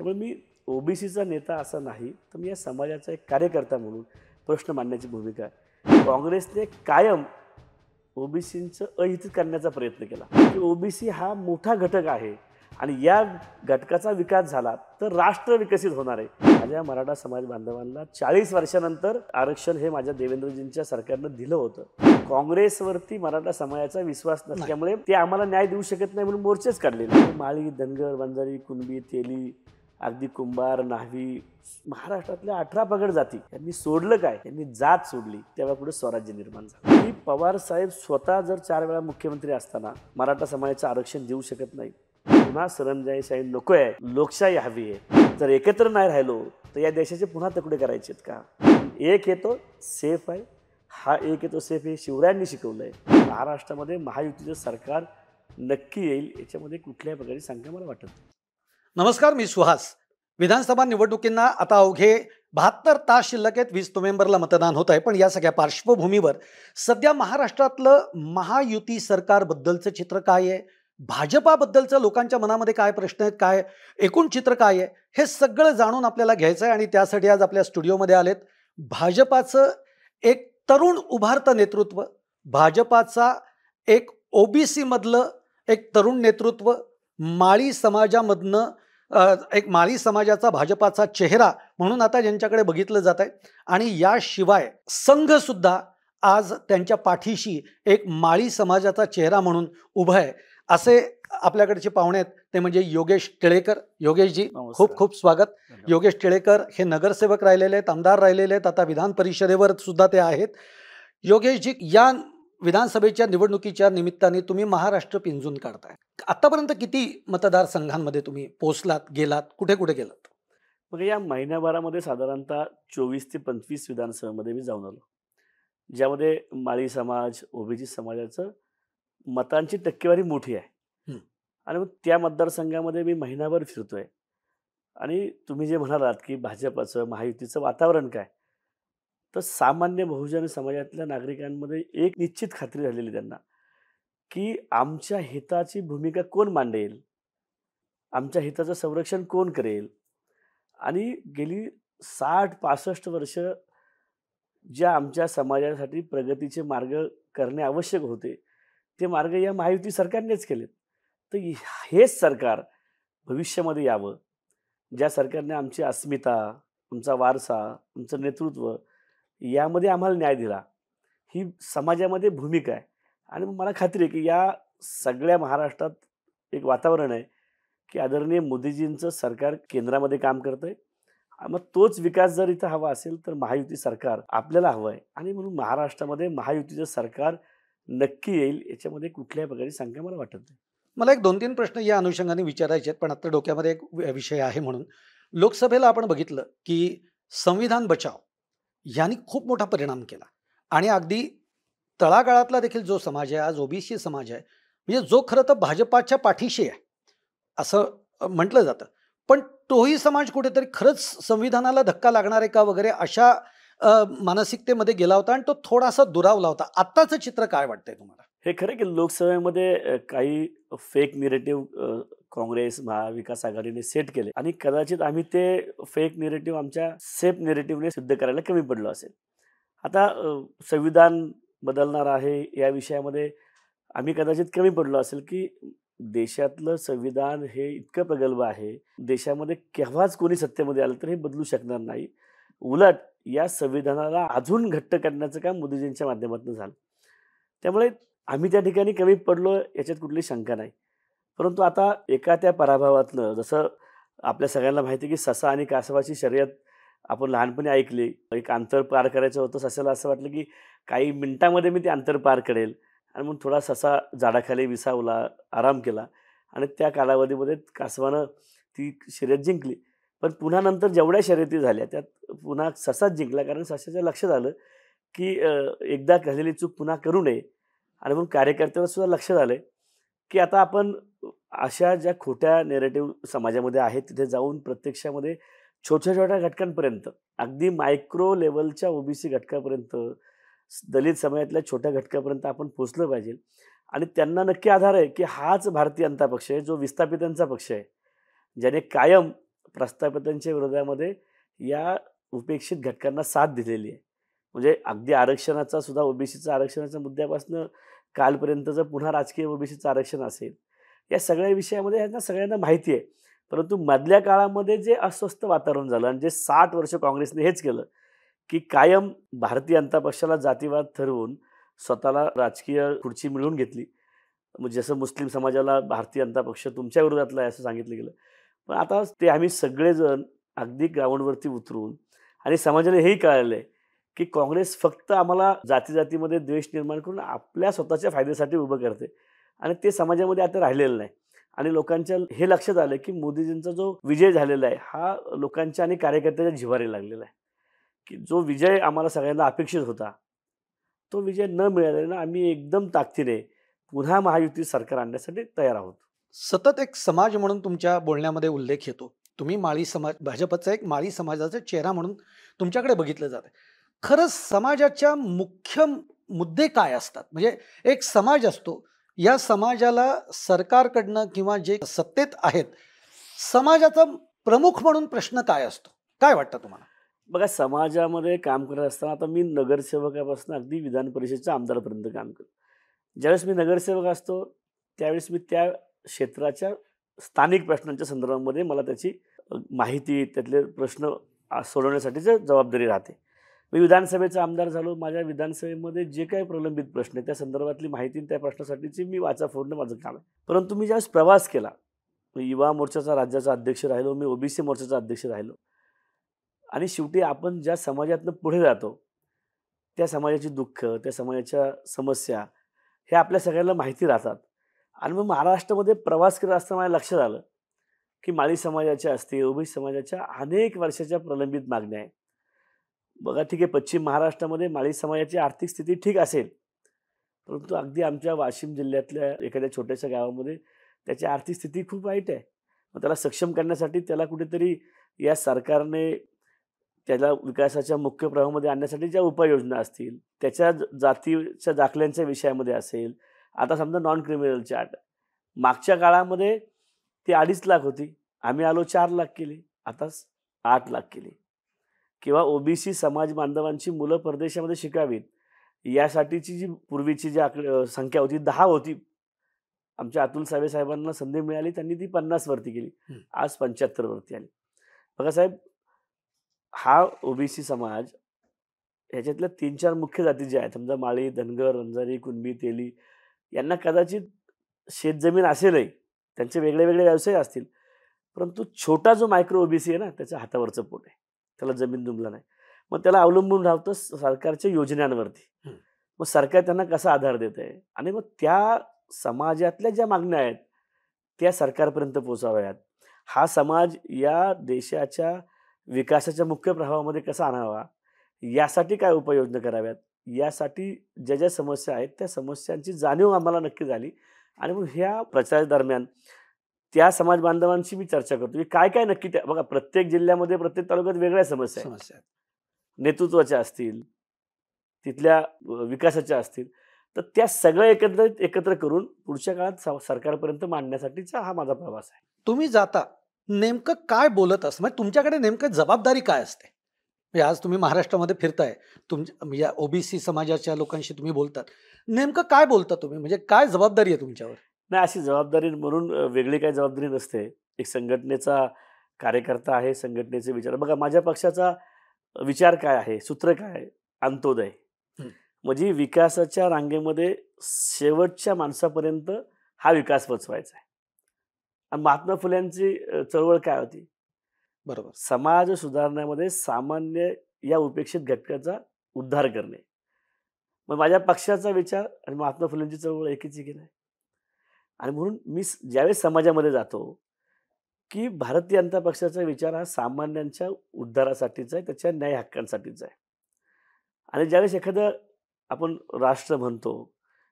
त्यामुळे मी ओबीसीचा नेता असा नाही, तर मी या समाजाचा एक कार्यकर्ता म्हणून प्रश्न मांडण्याची भूमिका आहे. काँग्रेसने कायम ओबीसींचं अहित करण्याचा प्रयत्न केला की ओबीसी हा मोठा घटक आहे आणि या घटकाचा विकास झाला तर राष्ट्र विकसित होणार आहे. माझ्या मराठा समाज बांधवांना 40 वर्षानंतर आरक्षण हे माझ्या देवेंद्रजींच्या सरकारनं दिलं होतं. काँग्रेसवरती मराठा समाजाचा विश्वास नसल्यामुळे ते आम्हाला न्याय देऊ शकत नाही म्हणून मोर्चेच काढलेले. माळी, धनगर, वंजारी, कुणबी, तेली, अगदी कुंभार, न्हावी, महाराष्ट्रातल्या 18 पगड जाती यांनी सोडलं काय? यांनी जात सोडली. तेव्हा पुढे स्वराज्य निर्माण झालं. की पवार साहेब स्वतः जर 4 वेळा मुख्यमंत्री असताना मराठा समाजाचं आरक्षण देऊ शकत नाही. पुन्हा सरंजाईशाही नको आहे, लोकशाही हवी आहे. जर एकत्र नाही राहिलो तर या देशाचे पुन्हा तुकडे करायचे आहेत का? एक येतो सेफ आहे, हा एक येतो सेफ हे शिवरायांनी शिकवलंय. महाराष्ट्रामध्ये महायुतीचं सरकार नक्की येईल याच्यामध्ये कुठल्याही प्रकारे शंका मला वाटत नाही. नमस्कार, मी सुहास. विधानसभा निवडणुकींना आता अवघे 72 तास शिल्लक आहेत. 20 नोव्हेंबरला मतदान होत आहे. पण या सगळ्या पार्श्वभूमीवर सध्या महाराष्ट्रातलं महायुती सरकारबद्दलचं चित्र काय आहे, भाजपाबद्दलचं लोकांच्या मनामध्ये काय प्रश्न आहेत, काय एकूण चित्र काय आहे, हे सगळं जाणून आपल्याला घ्यायचं आहे. आणि त्यासाठी आज आपल्या स्टुडिओमध्ये आलेत भाजपाचं एक तरुण उभारतं नेतृत्व, भाजपाचा एक ओबीसी मधलं एक तरुण नेतृत्व, माळी समाजामधनं एक माळी समाजाचा भाजपाचा चेहरा म्हणून आता ज्यांच्याकडे बघितलं जात आहे. आणि याशिवाय संघ सुद्धा आज त्यांच्या पाठीशी एक माळी समाजाचा चेहरा म्हणून उभा आहे. असे आपल्याकडचे पाहुणे आहेत, ते म्हणजे योगेश टिळेकर. योगेशजी, खूप खूप स्वागत. योगेश टिळेकर हे नगरसेवक राहिलेले आहेत, आमदार राहिलेले आहेत, आता विधान परिषदेवर सुद्धा ते आहेत. योगेशजी, या विधानसभेच्या निवडणुकीच्या निमित्ताने तुम्ही महाराष्ट्र पिंजून काढताय. आतापर्यंत किती मतदारसंघांमध्ये तुम्ही पोहोचलात, गेलात, कुठे कुठे गेलात? मग या महिन्याभरामध्ये साधारणतः 24 ते 25 विधानसभेमध्ये मी जाऊन आलो, ज्यामध्ये माळी समाज, ओबीसी समाजाचं मतांची टक्केवारी मोठी आहे. आणि मग त्या मतदारसंघामध्ये मी महिनाभर फिरतोय. आणि तुम्ही जे म्हणालात की भाजपाचं महायुतीचं वातावरण काय, तर सामान्य बहुजन समाजातल्या नागरिकांमध्ये एक निश्चित खात्री झालेली त्यांना की आमच्या हिताची भूमिका कोण मांडेल, आमच्या हिताचं संरक्षण कोण करेल. आणि गेली 60-65 वर्ष ज्या आमच्या समाजासाठी प्रगतीचे मार्ग करणे आवश्यक होते ते मार्ग या महायुती सरकारनेच केलेत. तर हेच सरकार भविष्यामध्ये यावं, ज्या सरकारने आमची अस्मिता, आमचा वारसा, आमचं नेतृत्व यामध्ये आम्हाला न्याय दिला, ही समाजामध्ये भूमिका आहे. आणि मला खात्री आहे की या सगळ्या महाराष्ट्रात एक वातावरण आहे की आदरणीय मोदीजींचं सरकार केंद्रामध्ये काम करतंय. मग तोच विकास जर इथं हवा असेल तर महायुती सरकार आपल्याला हवं आहे. आणि म्हणून महाराष्ट्रामध्ये महायुतीचं सरकार नक्की येईल याच्यामध्ये कुठल्याही प्रकारे शंका मला वाटत नाही. मला एक 2-3 प्रश्न या अनुषंगाने विचारायचे आहेत, पण आता डोक्यामध्ये एक विषय आहे. म्हणून लोकसभेला आपण बघितलं की संविधान बचाव यांनी खूप मोठा परिणाम केला. आणि अगदी तळागाळातला देखील जो समाज आहे, आज ओबीसी समाज आहे, म्हणजे जो खरं तर भाजपाच्या पाठीशी आहे असं म्हटलं जातं, पण तोही समाज कुठेतरी खरंच संविधानाला धक्का लागणार आहे का वगैरे अशा मानसिकतेमध्ये गेला होता आणि तो थोडासा दुरावला होता. आत्ताचं चित्र काय वाटतंय तुम्हाला? हे खरं की लोकसभेमध्ये काही फेक निरेटिव्ह काँग्रेस महाविकास आघाडीने सेट केले आणि कदाचित आम्ही ते फेक निरेटिव्ह आमच्या सेफ निरेटिव्हने सिद्ध करायला कमी पडलो असेल. आता संविधान बदलणार आहे या विषयामध्ये आम्ही कदाचित कमी पडलो असेल की देशातलं संविधान हे इतकं प्रगल्भ आहे, देशामध्ये केव्हाच कोणी सत्तेमध्ये आलं तर हे बदलू शकणार नाही. उलट या संविधानाला अजून घट्ट करण्याचं काम मोदीजींच्या माध्यमातून झालं. त्यामुळे आम्ही त्या ठिकाणी कमी पडलो याच्यात कुठली शंका नाही. परंतु आता एका त्या पराभवातनं, जसं आपल्या सगळ्यांना माहिती आहे की ससा आणि कासवाची शर्यत आपण लहानपणी ऐकली. एक अंतर पार करायचं होतं, ससाला असं वाटलं की काही मिनिटामध्ये मी ते अंतर पार करेल आणि मग थोडा ससा झाडाखाली विसावला, आराम केला आणि त्या कालावधीमध्ये कासवानं ती शर्यत जिंकली. पण पुन्हा नंतर जेवढ्या शर्यती झाल्या त्यात पुन्हा ससाच जिंकला, कारण ससाच्या लक्षात आलं की एकदा झालेली चूक पुन्हा करू नये. आणि मग कार्यकर्त्यांना सुद्धा लक्षात आलं की आता आपण अशा ज्या खोट्या नेरेटिव्ह समाजामध्ये आहेत तिथे जाऊन प्रत्यक्षामध्ये छोट्या छोट्या घटकांपर्यंत, अगदी मायक्रो लेवलच्या ओबीसी घटकापर्यंत, दलित समाजातल्या छोट्या घटकापर्यंत आपण पोचलं पाहिजे. आणि त्यांना नक्की आधार आहे की हाच भारतीय जनता पक्ष आहे जो विस्थापितांचा पक्ष आहे, ज्याने कायम प्रस्थापितांच्या विरोधामध्ये या उपेक्षित घटकांना साथ दिलेली आहे. म्हणजे अगदी आरक्षणाचा सुद्धा ओबीसीचा आरक्षणाच्या मुद्द्यापासून कालपर्यंतचं पुन्हा राजकीय ओबीसीचं आरक्षण असेल, या सगळ्या विषयामध्ये ह्यांना सगळ्यांना माहिती आहे. परंतु मधल्या काळामध्ये जे अस्वस्थ वातावरण झालं आणि जे 60 वर्ष काँग्रेसने हेच केलं, की कायम भारतीय जनता पक्षाला जातीवाद ठरवून स्वतःला राजकीय खुर्ची मिळवून घेतली. म्हणजे जसं मुस्लिम समाजाला भारतीय जनता पक्ष तुमच्या विरोधातला आहे असं सांगितलं गेलं. पण आता ते आम्ही सगळेजण अगदी ग्राउंडवरती उतरून आणि समाजाला हेही कळालं आहे, की काँग्रेस फक्त आम्हाला जाती-जातीमध्ये द्वेष निर्माण करून आपल्या स्वतःच्या फायद्यासाठी उभं करते आणि ते समाजामध्ये आता राहिलेलं नाही. आणि लोकांच्या हे लक्षात आलं, की मोदीजींचा जो विजय झालेला आहे, हा लोकांच्या आणि कार्यकर्त्यांच्या जिव्हारी लागलेला आहे, की जो विजय आम्हाला सगळ्यांना अपेक्षित होता, तो विजय न मिळाल्यानं आम्ही एकदम ताकदीने पुन्हा महायुती सरकार आणण्यासाठी तयार आहोत. सतत एक समाज म्हणून तुमच्या बोलण्यामध्ये उल्लेख येतो. तुम्ही माळी समाज, भाजपचा एक माळी समाजाचा चेहरा म्हणून तुमच्याकडे बघितलं जातं. खरंच समाजाच्या मुख्य मुद्दे काय असतात? म्हणजे एक समाज असतो, या समाजाला सरकारकडनं किंवा जे सत्तेत आहेत, समाजाचा प्रमुख म्हणून प्रश्न काय असतो? काय वाटतं तुम्हाला? बघा, समाजामध्ये काम करत असताना आता मी नगरसेवकापासून अगदी विधान परिषदेच्या आमदारापर्यंत काम करतो. ज्यावेळेस मी नगरसेवक असतो, त्यावेळेस मी त्या क्षेत्राच्या स्थानिक प्रश्नांच्या संदर्भामध्ये मला त्याची माहिती, त्यातले प्रश्न सोडवण्यासाठीची जबाबदारी राहते. मी विधानसभेचा आमदार झालो. माझ्या विधानसभेमध्ये जे काही प्रलंबित प्रश्न आहेत, त्या संदर्भातली माहिती आणि त्या प्रश्नासाठीची मी वाचा फोडणं माझं काम आहे. परंतु मी ज्यावेळेस प्रवास केला, मी युवा मोर्चाचा राज्याचा अध्यक्ष राहिलो, मी ओबीसी मोर्चाचा अध्यक्ष राहिलो आणि शेवटी आपण ज्या समाजातनं पुढे जातो, त्या समाजाची दुःख, त्या समाजाच्या समस्या हे आपल्या सगळ्यांना माहिती राहतात. आणि मग महाराष्ट्रामध्ये प्रवास करत असताना मला लक्षात आलं, की माळी समाजाच्या असतील, ओबीसी समाजाच्या अनेक वर्षाच्या प्रलंबित मागण्या आहेत. बघा, ठीक आहे, पश्चिम महाराष्ट्रामध्ये माळी समाजाची आर्थिक स्थिती ठीक असेल, परंतु अगदी आमच्या वाशिम जिल्ह्यातल्या एखाद्या छोट्याशा गावामध्ये त्याची आर्थिक स्थिती खूप वाईट आहे. मग त्याला सक्षम करण्यासाठी त्याला कुठेतरी या सरकारने त्याला विकासाच्या मुख्य प्रवाहामध्ये आणण्यासाठी ज्या उपाययोजना असतील, त्याच्या जातीच्या दाखल्यांच्या विषयामध्ये असेल. आता समजा नॉन क्रिमिनलची अट, मागच्या काळामध्ये ती 2.5 लाख होती, आम्ही आलो 4 लाख केली, आता 8 लाख केली. किंवा ओबीसी समाज बांधवांची मुलं परदेशामध्ये शिकावीत यासाठीची जी पूर्वीची जी संख्या होती 10 होती. आमच्या अतुल सावे साहेबांना संधी मिळाली, त्यांनी ती 50 वरती केली, आज 75 वरती आली. बघा साहेब, हा ओबीसी समाज ह्याच्यातल्या 3-4 मुख्य जाती ज्या आहेत, समजा माळी, धनगर, वंजारी, कुणबी, तेली, यांना कदाचित शेतजमीन असेलही, त्यांचे वेगळे वेगळे व्यवसाय असतील, परंतु छोटा जो मायक्रो ओबीसी आहे ना, त्याच्या हातावरचं पोट आहे, त्याला जमीन जुमला नाही. मग त्याला अवलंबून राहतं सरकारच्या योजनांवरती. मग सरकार त्यांना कसा आधार देत आहे आणि मग त्या समाजातल्या ज्या मागण्या आहेत त्या सरकारपर्यंत पोहोचाव्यात. हा समाज या देशाच्या विकासाच्या मुख्य प्रवाहामध्ये कसा आणावा, यासाठी काय उपाययोजना कराव्यात, यासाठी ज्या ज्या समस्या आहेत त्या समस्यांची जाणीव आम्हाला नक्की झाली. आणि मग ह्या प्रचारादरम्यान त्या समाज बांधवांशी मी चर्चा करतो, की काय काय नक्की त्या, बघा, प्रत्येक जिल्ह्यामध्ये प्रत्येक तालुक्यात वेगळ्या समस्या आहेत, नेतृत्वाच्या असतील, तिथल्या विकासाच्या असतील, तर त्या सगळ्या एकत्र करून पुढच्या काळात सरकारपर्यंत मांडण्यासाठीचा हा माझा प्रवास आहे. तुम्ही जाता नेमकं काय बोलत असं, म्हणजे तुमच्याकडे नेमकं जबाबदारी काय असते? म्हणजे आज तुम्ही महाराष्ट्रामध्ये फिरताय, तुमच्या या ओबीसी समाजाच्या लोकांशी तुम्ही बोलतात, नेमकं काय बोलता तुम्ही? म्हणजे काय जबाबदारी आहे तुमच्यावर? नाही, अशी जबाबदारी म्हणून वेगळी काही जबाबदारी नसते. एक संघटनेचा कार्यकर्ता आहे, संघटनेचे विचार, बघा, माझ्या पक्षाचा विचार काय आहे, सूत्र काय आहे, अंत्योदय. म्हणजे विकासाच्या रांगेमध्ये शेवटच्या माणसापर्यंत हा विकास पोचवायचा आहे. आणि महात्मा फुल्यांची चळवळ काय होती? बरोबर, समाज सुधारण्यामध्ये सामान्य या उपेक्षित घटकाचा उद्धार करणे. मग माझ्या पक्षाचा विचार आणि महात्मा फुलेंची चळवळ एकीच की नाही? आणि म्हणून मी ज्यावेळेस समाजामध्ये जातो, की भारतीय जनता पक्षाचा विचार हा सामान्यांच्या उद्धारासाठीचा आहे, त्याच्या न्याय हक्कांसाठीचा आहे. आणि ज्यावेळेस एखादं आपण राष्ट्र म्हणतो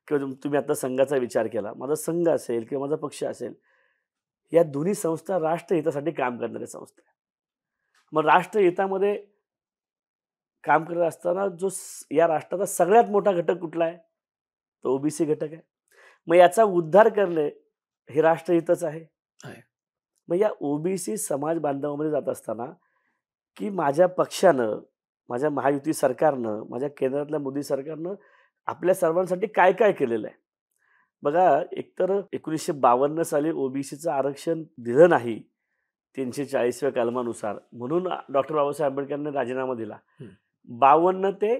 किंवा तुम्ही आता संघाचा विचार केला, माझा संघ असेल किंवा माझा पक्ष असेल, या दोन्ही संस्था राष्ट्रहितासाठी काम करणाऱ्या संस्था आहेत. मग राष्ट्रहितामध्ये काम करत असताना जो या राष्ट्राचा सगळ्यात मोठा घटक कुठला आहे? तो ओबीसी घटक आहे. मग याचा उद्धार करणे हे राष्ट्रहितच आहे. मग या ओबीसी समाज बांधवामध्ये जात असताना, की माझ्या पक्षानं, माझ्या महायुती सरकारनं, माझ्या केंद्रातल्या मोदी सरकारनं आपल्या सर्वांसाठी काय-काय केलेलं आहे. बघा, एकतर 1952 साली ओबीसीचं आरक्षण दिलं नाही 340व्या कलमानुसार, म्हणून डॉक्टर बाबासाहेब आंबेडकरांनी राजीनामा दिला. हं. 52 ते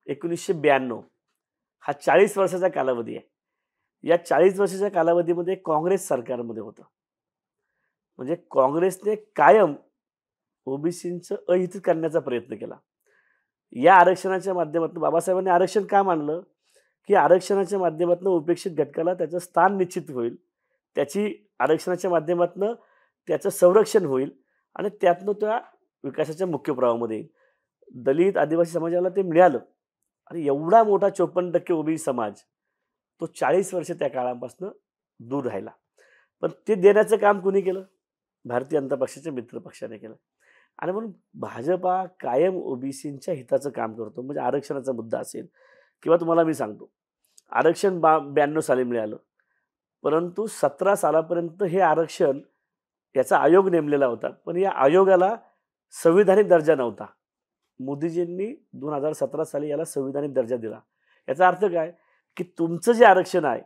1992 हा 40 वर्षाचा कालावधी आहे. या 40 वर्षाच्या कालावधीमध्ये काँग्रेस सरकारमध्ये होतं. म्हणजे काँग्रेसने कायम ओबीसींचं अहित करण्याचा प्रयत्न केला. या आरक्षणाच्या माध्यमातून बाबासाहेबांनी आरक्षण का मांडलं, की आरक्षणाच्या माध्यमातून उपेक्षित घटकाला त्याचं स्थान निश्चित होईल. त्याची आरक्षणाच्या माध्यमातून त्याचं संरक्षण होईल आणि त्यातनं त्या विकासाच्या मुख्य प्रवाहामध्ये येईल. दलित, आदिवासी समाजाला ते मिळालं आणि एवढा मोठा 54% ओबीसी समाज तो 40 वर्ष त्या काळापासून दूर राहिला. पण ते देण्याचं काम कुणी केलं? भारतीय जनता पक्षाच्या मित्र पक्षाने केलं. आणि म्हणून भाजपा कायम ओबीसींच्या हिताचं काम करतो. म्हणजे आरक्षणाचा मुद्दा असेल किंवा तुम्हाला मी सांगतो, आरक्षण 92 साली मिळालं, परंतु 17 सालापर्यंत हे आरक्षण याचा आयोग नेमलेला होता. पण या आयोगाला संविधानिक दर्जा नव्हता. मोदीजींनी 2017 साली याला संविधानिक दर्जा दिला. याचा अर्थ काय, की तुमचं जे आरक्षण आहे,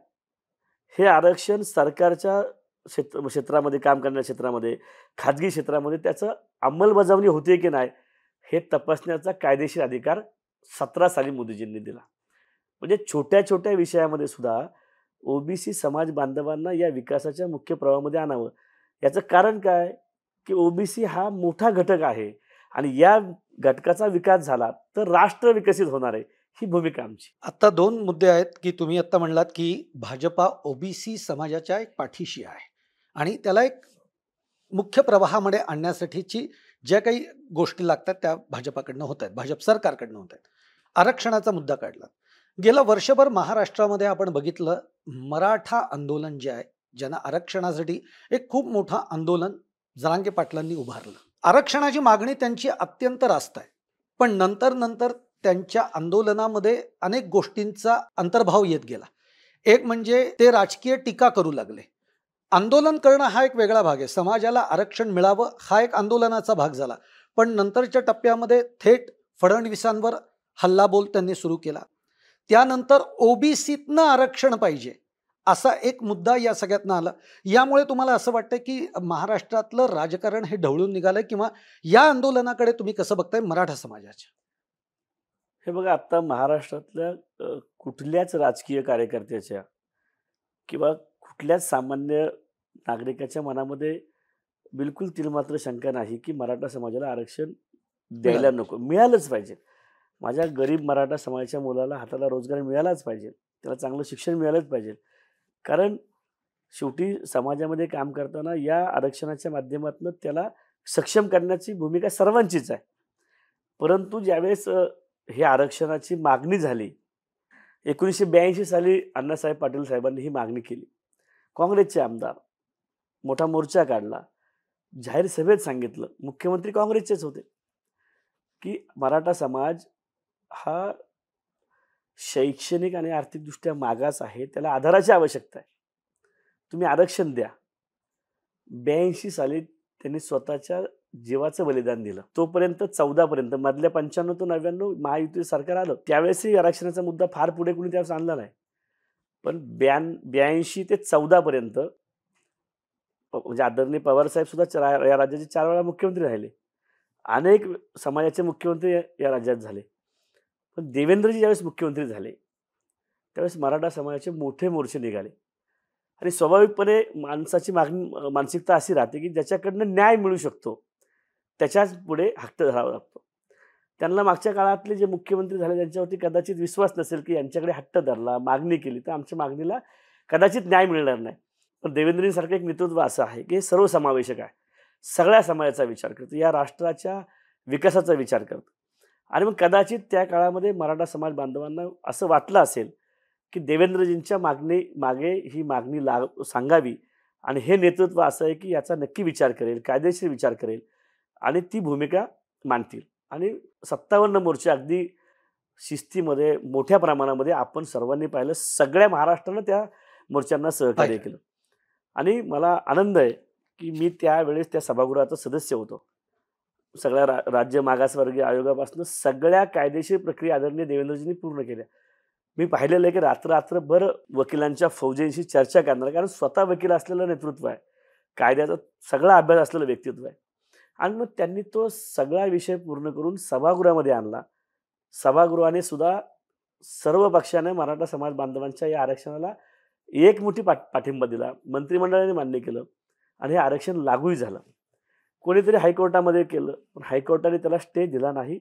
हे आरक्षण सरकारच्या क्षेत्रामध्ये, काम करण्याच्या क्षेत्रामध्ये, खाजगी क्षेत्रामध्ये त्याचं अंमलबजावणी होते की नाही, हे तपासण्याचा कायदेशीर अधिकार 17 साली मोदीजींनी दिला. म्हणजे छोट्या-छोट्या विषयामध्ये सुद्धा ओबीसी समाज बांधवांना या विकासाच्या मुख्य प्रवाहामध्ये आणावं. याचं कारण काय, की ओबीसी हा मोठा घटक आहे आणि या घटकाचा विकास झाला तर राष्ट्र विकसित होणार आहे. ही भूमिका आमची. आता 2 मुद्दे आहेत, की तुम्ही आता म्हणलात, की भाजपा ओबीसी समाजाच्या एक पाठीशी आहे आणि त्याला एक मुख्य प्रवाहामध्ये आणण्यासाठीची ज्या काही गोष्टी लागतात त्या भाजपाकडनं होत आहेत, भाजप सरकारकडनं होत आहेत. आरक्षणाचा मुद्दा काढला. गेलं वर्षभर महाराष्ट्रामध्ये आपण बघितलं, मराठा आंदोलन जे आहे, ज्यांना आरक्षणासाठी एक खूप मोठं आंदोलन जरांगे पाटलांनी उभारलं. आरक्षणाची मागणी त्यांची अत्यंत रास्त आहे, पण नंतर त्यांच्या आंदोलनामध्ये अनेक गोष्टींचा अंतर्भाव येत गेला. एक म्हणजे ते राजकीय टीका करू लागले. आंदोलन करणं हा एक वेगळा भाग आहे, समाजाला आरक्षण मिळावं हा एक आंदोलनाचा भाग झाला, पण नंतरच्या टप्प्यामध्ये थेट फडणवीसांवर हल्लाबोल त्यांनी सुरू केला. त्यानंतर ओबीसीतनं आरक्षण पाहिजे असा एक मुद्दा या सगळ्यातनं आला. यामुळे तुम्हाला असं वाटतं, की महाराष्ट्रातलं राजकारण हे ढवळून निघालंय, किंवा या आंदोलनाकडे तुम्ही कसं बघताय मराठा समाजाच्या? हे बघा, आता महाराष्ट्रातल्या कुठल्याच राजकीय कार्यकर्त्याच्या किंवा कुठल्याच सामान्य नागरिकाच्या मनामध्ये बिलकुल तिळमात्र शंका नाही, की मराठा समाजाला आरक्षण द्यायला नको. मिळालंच पाहिजे. माझ्या गरीब मराठा समाजाच्या मुलाला हाताला रोजगार मिळालाच पाहिजे. त्याला चांगलं शिक्षण मिळालंच पाहिजे. कारण शेवटी समाजामध्ये काम करताना या आरक्षणाच्या माध्यमातून त्याला सक्षम करण्याची भूमिका सर्वांचीच आहे. परंतु ज्यावेळेस हे आरक्षणाची मागणी झाली, 1982 साली अण्णासाहेब पाटील साहेबांनी ही मागणी केली. काँग्रेसचे आमदार मोठा मोर्चा काढला, जाहीर सभेत सांगितलं, मुख्यमंत्री काँग्रेसचेच होते, की मराठा समाज हा शैक्षणिक आणि आर्थिकदृष्ट्या मागास आहे, त्याला आधाराची आवश्यकता आहे, तुम्ही आरक्षण द्या. 82 साली त्यांनी स्वतःच्या जीवाचं बलिदान दिलं. तोपर्यंत 14 पर्यंत, मधल्या 95 ते 99 महायुती सरकार आलं, त्यावेळेसही आरक्षणाचा मुद्दा फार पुढे कुणी त्यावेळेस आणला नाही. पण 82 ते 14 पर्यंत म्हणजे आदरणीय पवारसाहेब सुद्धा या राज्याचे 4 वेळा मुख्यमंत्री राहिले. अनेक समाजाचे मुख्यमंत्री या राज्यात झाले. पण देवेंद्रजी ज्यावेळेस मुख्यमंत्री झाले, त्यावेळेस मराठा समाजाचे मोठे मोर्चे निघाले आणि स्वाभाविकपणे माणसाची मानसिकता अशी राहते, की ज्याच्याकडनं न्याय मिळू शकतो त्याच्याच पुढे हट्ट धरावा लागतो. त्यांना मागच्या काळातले जे मुख्यमंत्री झाले त्यांच्यावरती कदाचित विश्वास नसेल, की यांच्याकडे हट्ट धरला, मागणी केली तर आमच्या मागणीला कदाचित न्याय मिळणार नाही. पण देवेंद्रजींसारखं एक नेतृत्व असं आहे, की हे सर्वसमावेशक आहे, सगळ्या समाजाचा विचार करतो, या राष्ट्राच्या विकासाचा विचार करतो. आणि मग कदाचित त्या काळामध्ये मराठा समाज बांधवांना असं वाटलं असेल, की देवेंद्रजींच्या मागे ही मागणी सांगावी आणि हे नेतृत्व असं आहे, की याचा नक्की विचार करेल, कायदेशीर विचार करेल आणि ती भूमिका मांडतील. आणि 57 मोर्चे अगदी शिस्तीमध्ये मोठ्या प्रमाणामध्ये आपण सर्वांनी पाहिलं. सगळ्या महाराष्ट्रानं त्या मोर्चांना सहकार्य केलं आणि मला आनंद आहे, की मी त्यावेळेस त्या सभागृहाचा सदस्य होतो. सगळ्या राज्य मागासवर्गीय आयोगापासून सगळ्या कायदेशीर प्रक्रिया आदरणीय देवेंद्रजींनी पूर्ण केल्या. मी पाहिलेलं आहे की रात्र-रात्रभर वकिलांच्या फौजेशी चर्चा करणार, कारण स्वतः वकील असलेलं नेतृत्व आहे. कायद्याचा सगळा अभ्यास असलेलं व्यक्तित्व आहे. आणि मग त्यांनी तो सगळा विषय पूर्ण करून सभागृहामध्ये आणला. सभागृहाने सुद्धा सर्व पक्षाने मराठा समाज बांधवांच्या या आरक्षणाला एकमुठी पाठिंबा दिला. मंत्रिमंडळाने मान्य केलं आणि हे आरक्षण लागूही झालं. कोणीतरी हायकोर्टामध्ये केलं, पण हायकोर्टाने त्याला स्टे दिला नाही,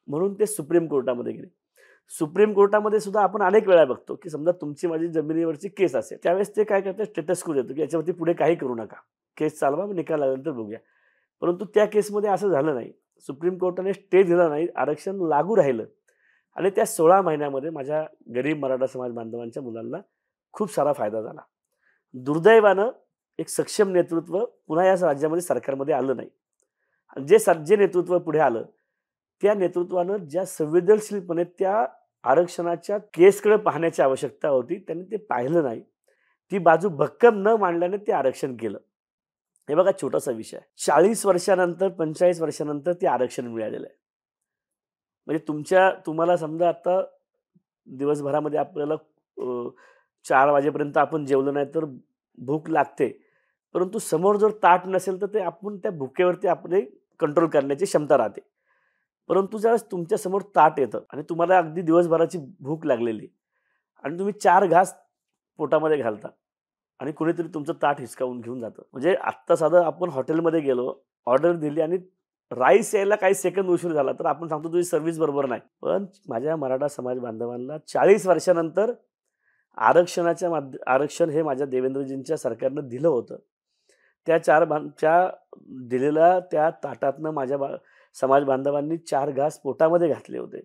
म्हणून ते सुप्रीम कोर्टामध्ये गेले. सुप्रीम कोर्टामध्ये सुद्धा आपण अनेक वेळा बघतो की समजा तुमची माझी जमिनीवरची केस असेल, त्यावेळेस ते काय करतात, स्टेटस को देतो की याच्यावरती पुढे काही करू नका, केस चालवा, निकाल लागल्यानंतर बघूया. परंतु त्या केसमध्ये असं झालं नाही. सुप्रीम कोर्टाने स्टे दिला नाही, आरक्षण लागू राहिलं आणि त्या 16 महिन्यामध्ये माझ्या गरीब मराठा समाज बांधवांच्या मुलांना खूप सारा फायदा झाला. दुर्दैवानं एक सक्षम नेतृत्व पुन्हा या राज्यामध्ये सरकारमध्ये आलं नाही. आणि जे नेतृत्व पुढे आलं, त्या नेतृत्वानं ज्या संवेदनशीलपणे त्या आरक्षणाच्या केसकडे पाहण्याची आवश्यकता होती, त्यांनी ते पाहिलं नाही. ती बाजू भक्कम न मांडल्याने ते आरक्षण केलं. हे बघा छोटासा विषय आहे. 40 वर्षानंतर 45 वर्षानंतर ते आरक्षण मिळालेलं आहे. म्हणजे तुम्हाला समजा आता दिवसभरामध्ये आपल्याला 4 वाजेपर्यंत आपण जेवलं नाही तर भूक लागते. परंतु समोर जर ताट नसेल तर ते आपण त्या भुकेवरती आपले कंट्रोल करण्याची क्षमता राहते. परंतु ज्यावेळेस तुमच्या समोर ताट येतं आणि तुम्हाला अगदी दिवसभराची भूक लागलेली आणि तुम्ही 4 घास पोटामध्ये घालता आणि कुणीतरी तुमचं ताट हिसकावून घेऊन जातं. म्हणजे आत्ता साधं आपण हॉटेलमध्ये गेलो, ऑर्डर दिली आणि राईस यायला काही सेकंद उशीर झाला तर आपण सांगतो तुझी सर्व्हिस बरोबर नाही. पण माझ्या मराठा समाज बांधवांना 40 वर्षानंतर आरक्षण हे माझ्या देवेंद्रजींच्या सरकारनं दिलं होतं. त्या दिलेल्या त्या ताटातनं माझ्या समाज बांधवांनी 4 घास पोटामध्ये घातले होते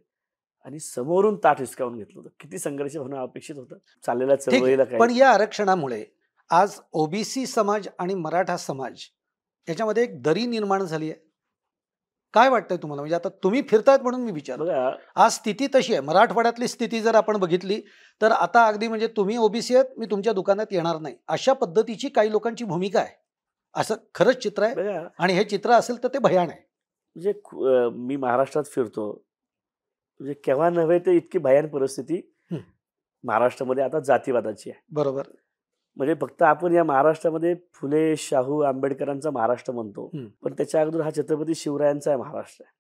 आणि समोरून ताट हिसकावून घेतलं होतं. किती संघर्ष होणं अपेक्षित होतं चाललेल्या ठीक आहे. चळवळीला. पण काही या आरक्षणामुळे आज ओबीसी समाज आणि मराठा समाज याच्यामध्ये एक दरी निर्माण झाली आहे. काय वाटतंय तुम्हाला? म्हणजे आता तुम्ही फिरतायत म्हणून मी विचारतो. बघा, आज स्थिती तशी आहे. मराठवाड्यातली स्थिती जर आपण बघितली तर आता अगदी म्हणजे तुम्ही ओबीसी आहेत, मी तुमच्या दुकानात येणार नाही, अशा पद्धतीची काही लोकांची भूमिका आहे. असं खरंच चित्र आहे बघा आणि हे चित्र असेल तर ते भयान आहे. म्हणजे मी महाराष्ट्रात फिरतो, म्हणजे केव्हा नव्हे ते इतकी भयान परिस्थिती हं. महाराष्ट्रामध्ये आता जातीवादाची आहे. बरोबर. म्हणजे फक्त आपण या महाराष्ट्रामध्ये फुले, शाहू, आंबेडकरांचा महाराष्ट्र म्हणतो, हं. पण त्याच्या अगोदर हा छत्रपती शिवरायांचा आहे महाराष्ट्र आहे,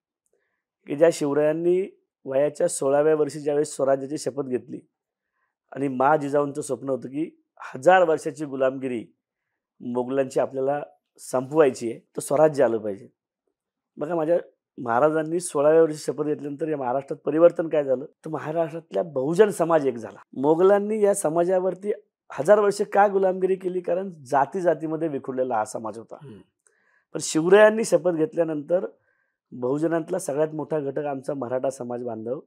की ज्या शिवरायांनी वयाच्या 16व्या वर्षी ज्यावेळेस स्वराज्याची शपथ घेतली आणि जिजाऊंचं स्वप्न होतं की 1000 वर्षाची गुलामगिरी मोगलांची आपल्याला संपवायची आहे, तर स्वराज्य आलं पाहिजे. बघा, माझ्या महाराजांनी 16व्या वर्षी शपथ घेतल्यानंतर या महाराष्ट्रात परिवर्तन काय झालं, तर महाराष्ट्रातल्या बहुजन समाज एक झाला. मोगलांनी या समाजावरती 1000 वर्ष का गुलामगिरी केली, कारण जातीमध्ये विखुरलेला हा समाज होता. पण शिवरायांनी शपथ घेतल्यानंतर बहुजनांतला सगळ्यात मोठा घटक आमचा मराठा समाज बांधव,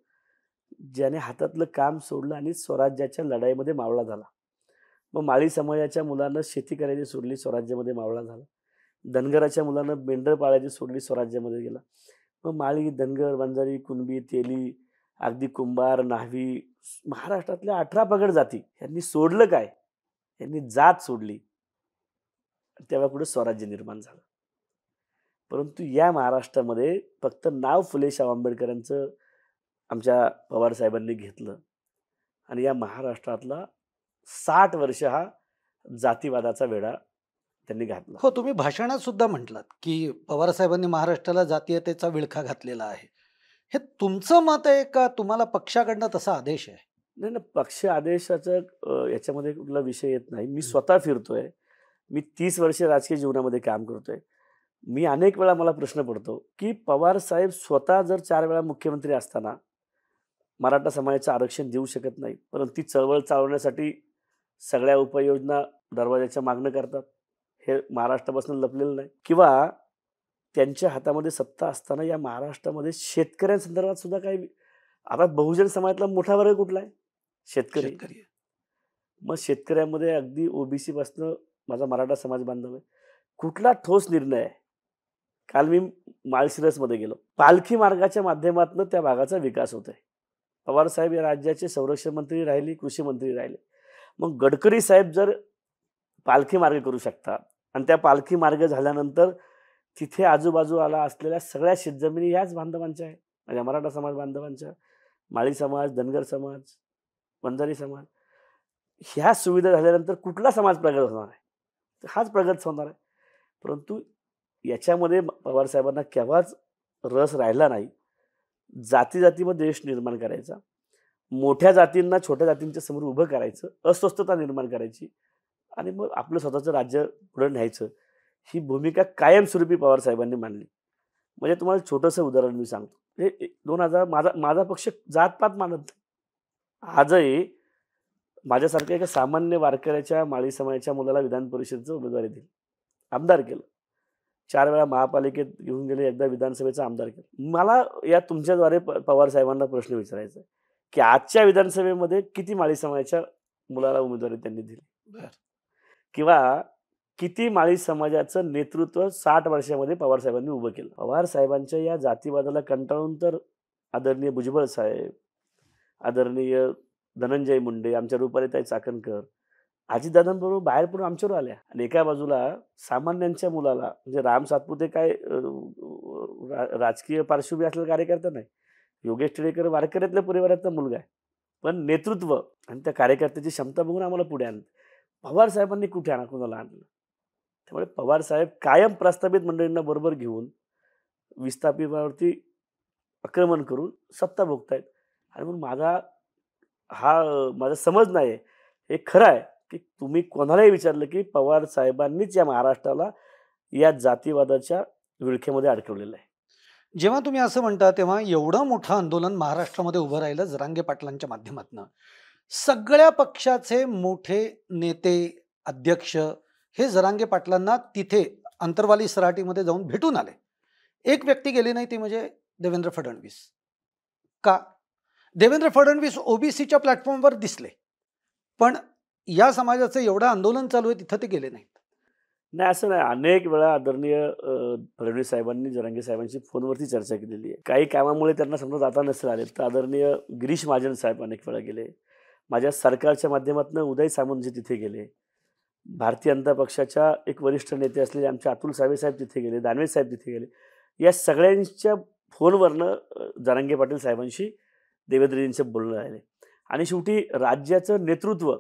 ज्याने हातातलं काम सोडलं आणि स्वराज्याच्या लढाईमध्ये मावळा झाला. मग माळी समाजाच्या मुलानं शेती करायची सोडली, स्वराज्यामध्ये मावळा झाला. धनगराच्या मुलानं मेंढर पाळायची सोडली, स्वराज्यामध्ये गेला. मग माळी, धनगर, वंजारी, कुणबी, तेली, अगदी कुंभार, न्हावी, महाराष्ट्रातल्या 18 पगड जाती यांनी सोडलं काय? यांनी जात सोडली. तेव्हा पुढे स्वराज्य निर्माण झालं. परंतु या महाराष्ट्रामध्ये फक्त नाव फुले शाहू आंबेडकरांचं आमच्या पवार साहेबांनी घेतलं आणि या महाराष्ट्रातला 60 वर्ष हा जातीवादाचा वेढा त्यांनी घातला. हो, तुम्ही भाषणात सुद्धा म्हटलात की पवार साहेबांनी महाराष्ट्राला जातीयतेचा विळखा घातलेला आहे. हे तुमचं मत आहे का तुम्हाला पक्षाकडनं तसा आदेश आहे? नाही ना, पक्ष आदेशाचं याच्यामध्ये कुठला विषय येत नाही. मी स्वतः फिरतोय. मी 30 वर्ष राजकीय जीवनामध्ये काम करतोय. मी अनेक वेळा मला प्रश्न पडतो की पवार साहेब स्वतः जर 4 वेळा मुख्यमंत्री असताना मराठा समाजाचं आरक्षण देऊ शकत नाही, परंतु ती चळवळ चालवण्यासाठी सगळ्या उपाययोजना दरवाजाच्या मागणं करतात. हे महाराष्ट्रापासून लपलेलं नाही. किंवा त्यांच्या हातामध्ये सत्ता असताना या महाराष्ट्रामध्ये शेतकऱ्यांसंदर्भात सुद्धा काही, आता बहुजन समाजातला मोठा वर्ग कुठला आहे? शेतकरी. मग शेतकऱ्यांमध्ये अगदी ओबीसी पासून माझा मराठा समाज बांधव आहे. कुठला ठोस निर्णय आहे? काल मी माळशिरसमध्ये गेलो. पालखी मार्गाच्या माध्यमातून त्या भागाचा विकास होतोय. पवार साहेब या राज्याचे संरक्षण मंत्री राहिले, कृषी मंत्री राहिले. मग गडकरी साहेब जर पालखी मार्ग करू शकतात, आणि त्या पालखी मार्ग झाल्यानंतर तिथे आजूबाजूला असलेल्या सगळ्या शेतजमिनी ह्याच बांधवांच्या आहे. म्हणजे मराठा समाज बांधवांच्या, माळी समाज, धनगर समाज, वंजारी समाज. ह्या सुविधा झाल्यानंतर कुठला समाज प्रगत होणार आहे? तर हाच प्रगत होणार आहे. परंतु याच्यामध्ये पवार साहेबांना केव्हाच रस राहिला नाही. जाती-जातीमध्ये देश निर्माण करायचा. मोठ्या जातींना छोट्या जातींच्या समोर उभं करायचं, अस्वस्थता निर्माण करायची आणि मग आपलं स्वतःचं राज्य पुढे न्यायचं. ही भूमिका कायमस्वरूपी पवार साहेबांनी मांडली. म्हणजे तुम्हाला छोटंसं उदाहरण मी सांगतो. हे 2000 माझा माझा पक्ष जात-पात मानत नाही. आजही माझ्यासारख्या एका सामान्य वारकऱ्याच्या माळी समाजाच्या मुलाला विधान परिषदेचं उमेदवारी दिली. आमदार केलं. 4 वेळा महापालिकेत घेऊन गेले, एकदा विधानसभेचा आमदार केलं. मला या तुमच्याद्वारे पवार साहेबांना प्रश्न विचारायचा आहे, की आजच्या विधानसभेमध्ये किती माळी समाजाच्या मुलाला उमेदवारी त्यांनी दिली? बरं. किंवा किती माळी समाजाचं नेतृत्व 60 वर्षामध्ये पवार साहेबांनी उभं केलं? पवार साहेबांच्या या जातीवादाला कंटाळून तर आदरणीय भुजबळ साहेब, आदरणीय धनंजय मुंडे, आमच्या रुपालीताई चाकणकर, अजितदादांबरोबर बाहेर पडून आमच्यावर आल्या. आणि एका बाजूला सामान्यांच्या मुलाला, म्हणजे राम सातपुते काय राजकीय पार्श्वभूमी असलेला कार्यकर्ता नाही. योगेश टिळेकर वारकऱ्यातल्या परिवारातला मुलगा आहे. पण नेतृत्व आणि त्या कार्यकर्त्याची क्षमता बघून आम्हाला पुढे आणलं. पवार साहेबांनी कुठे कोणाला आणलं? त्यामुळे पवार साहेब कायम प्रस्थापित मंडळींना बरोबर घेऊन विस्थापितांवरती आक्रमण करून सत्ता भोगतायत. आणि म्हणून माझा समज नाही आहे. हे खरं आहे, की तुम्ही कोणालाही विचारलं, की पवार साहेबांनीच या महाराष्ट्राला या जातीवादाच्या विळख्यामध्ये अडकवलेलं आहे. जेव्हा तुम्ही असं म्हणता तेव्हा एवढं मोठं आंदोलन महाराष्ट्रामध्ये उभं राहिलं जरांगे पाटलांच्या माध्यमातून. सगळ्या पक्षाचे मोठे नेते, अध्यक्ष हे जरांगे पाटलांना तिथे अंतरवाली सराटीमध्ये जाऊन भेटून आले. एक व्यक्ती गेली नाही, ती म्हणजे देवेंद्र फडणवीस. का? देवेंद्र फडणवीस ओबीसीच्या प्लॅटफॉर्मवर दिसले, पण या समाजाचं एवढं आंदोलन चालू आहे तिथं ते गेले नाहीत. नाही, असं नाही. अनेक वेळा आदरणीय फडणवीस साहेबांनी जरांगे साहेबांशी फोनवरती चर्चा केलेली आहे. काही कामामुळे त्यांना समजा जाता नसेल आले, तर आदरणीय गिरीश महाजन साहेब अनेक वेळा गेले. माझ्या सरकारच्या माध्यमातून उदय सामंतजी तिथे गेले. भारतीय जनता पक्षाच्या एक वरिष्ठ नेते असलेले आमचे अतुल साहेब तिथे गेले, दानवे साहेब तिथे गेले. या सगळ्यांच्या फोनवरनं जरांगे पाटील साहेबांशी देवेंद्रजींचं बोलणं राहिले. आणि शेवटी राज्याचं नेतृत्व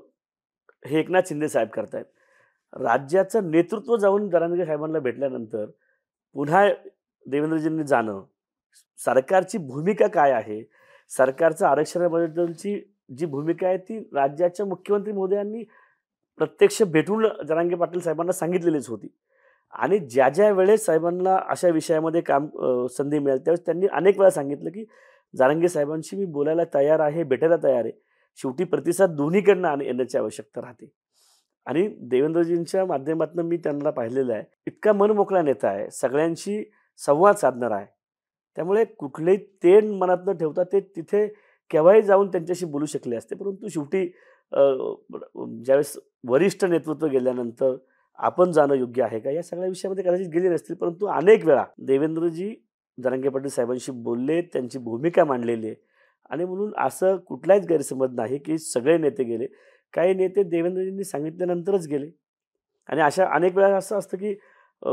हे एकनाथ शिंदे साहेब करतायत. राज्याचं नेतृत्व जाऊन जरांगे साहेबांना भेटल्यानंतर पुन्हा देवेंद्रजींनी जाणं, सरकारची भूमिका काय आहे, सरकारचं आरक्षणाबद्दलची जी भूमिका आहे ती राज्याच्या मुख्यमंत्री महोदयांनी प्रत्यक्ष भेटून जरांगे पाटील साहेबांना सांगितलेलीच होती. आणि ज्या वेळेस साहेबांना अशा विषयामध्ये संधी मिळाली त्यावेळेस त्यांनी अनेक वेळा सांगितलं, की जरांगे साहेबांशी मी बोलायला तयार आहे, भेटायला तयार आहे. शेवटी प्रतिसाद दोन्हीकडनं येण्याची आवश्यकता राहते. आणि देवेंद्रजींच्या माध्यमातून मी त्यांना पाहिलेलं आहे. इतका मनमोकळा नेता आहे, सगळ्यांशी संवाद साधणारा आहे. त्यामुळे कुठलेही तेढ मनात न ठेवता ते तिथे केव्हाही जाऊन त्यांच्याशी बोलू शकले असते. परंतु शेवटी ज्यावेळेस वरिष्ठ नेतृत्व गेल्यानंतर आपण जाणं योग्य आहे का, या सगळ्या विषयामध्ये कदाचित गेले नसतील. परंतु अनेक वेळा देवेंद्रजी जरांगे पाटील साहेबांशी बोलले, त्यांची भूमिका मांडलेली आहे. आणि म्हणून असं कुठलाच गैरसमज नाही, की सगळे नेते गेले. काही नेते देवेंद्रजींनी सांगितल्यानंतरच गेले. आणि अशा अनेक वेळा असं असतं, की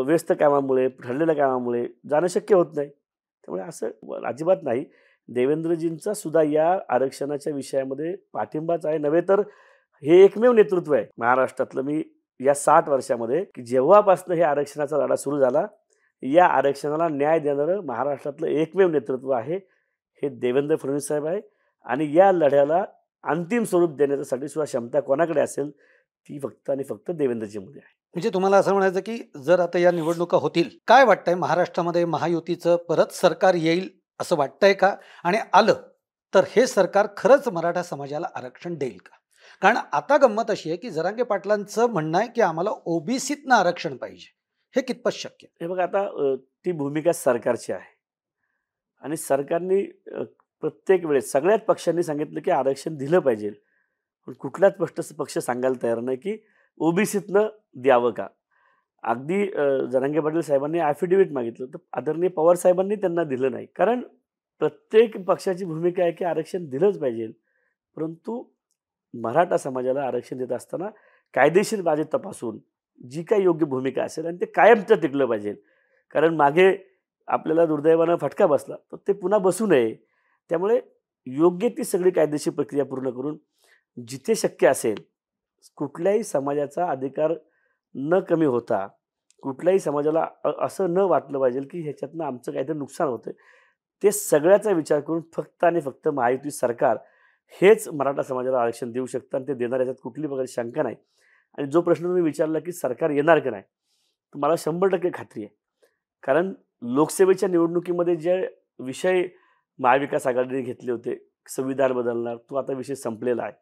व्यस्त कामामुळे, ठरलेल्या कामामुळे जाणं शक्य होत नाही. त्यामुळे असं अजिबात नाही. देवेंद्रजींचा सुद्धा या आरक्षणाच्या विषयामध्ये पाठिंबाच आहे. नव्हे तर हे एकमेव नेतृत्व आहे महाराष्ट्रातलं. मी या 60 वर्षामध्ये, की जेव्हापासून हे आरक्षणाचा लढा सुरू झाला, या आरक्षणाला न्याय देणारं महाराष्ट्रातलं एकमेव नेतृत्व आहे, हे देवेंद्र फडणवीस साहेब आहे. आणि या लढ्याला अंतिम स्वरूप देण्यासाठी सुद्धा क्षमता कोणाकडे असेल, ती फक्त आणि फक्त देवेंद्रजीमध्ये आहे. म्हणजे तुम्हाला असं म्हणायचं, की जर आता या निवडणुका होतील, काय वाटतंय महाराष्ट्रामध्ये महायुतीचं परत सरकार येईल असं वाटतंय का? आणि आलं तर हे सरकार खरंच मराठा समाजाला आरक्षण देईल का? कारण आता गंमत अशी आहे, की जरांगे पाटलांचं म्हणणं आहे, की आम्हाला ओबीसीतनं आरक्षण पाहिजे. हे कितपत शक्य? हे बघा, आता ती भूमिका सरकारची आहे. आणि सरकारने प्रत्येक वेळेस सगळ्याच पक्षांनी सांगितलं, की आरक्षण दिलं पाहिजे. पण कुठलाच पक्ष सांगायला तयार नाही, की ओबीसीतनं द्यावं का. अगदी जरांगे पाटील साहेबांनी ॲफिडेव्हिट मागितलं, तर आदरणीय पवार साहेबांनी त्यांना दिलं नाही. कारण प्रत्येक पक्षाची भूमिका आहे, की आरक्षण दिलंच पाहिजे. परंतु मराठा समाजाला आरक्षण देत असताना कायदेशीर बाजू तपासून जी काही योग्य भूमिका असेल आणि ते कायमचं टिकलं पाहिजे. कारण मागे आपल्याला दुर्दैवानं फटका बसला, तर ते पुन्हा बसू नये. त्यामुळे योग्य ती सगळी कायदेशीर प्रक्रिया पूर्ण करून जिथे शक्य असेल, कुठल्याही समाजाचा अधिकार न कमी होता, कुठल्याही समाजाला असं न वाटलं पाहिजे, की ह्याच्यातनं आमचं काहीतरी नुकसान होतंय. ते सगळ्याचा विचार करून फक्त आणि फक्त महायुती सरकार हेच मराठा समाजाला आरक्षण देऊ शकतं आणि ते देणार याच्यात कुठली प्रकारची शंका नाही. आणि जो प्रश्न तुम्ही विचारला, की सरकार येणार की नाही? तर मला 100% खात्री आहे. कारण लोकसभेच्या निवडणुकीमध्ये जे विषय महाविकास आघाडीने घेतले होते, संविधान बदलणार, तो आता विषय संपलेला आहे.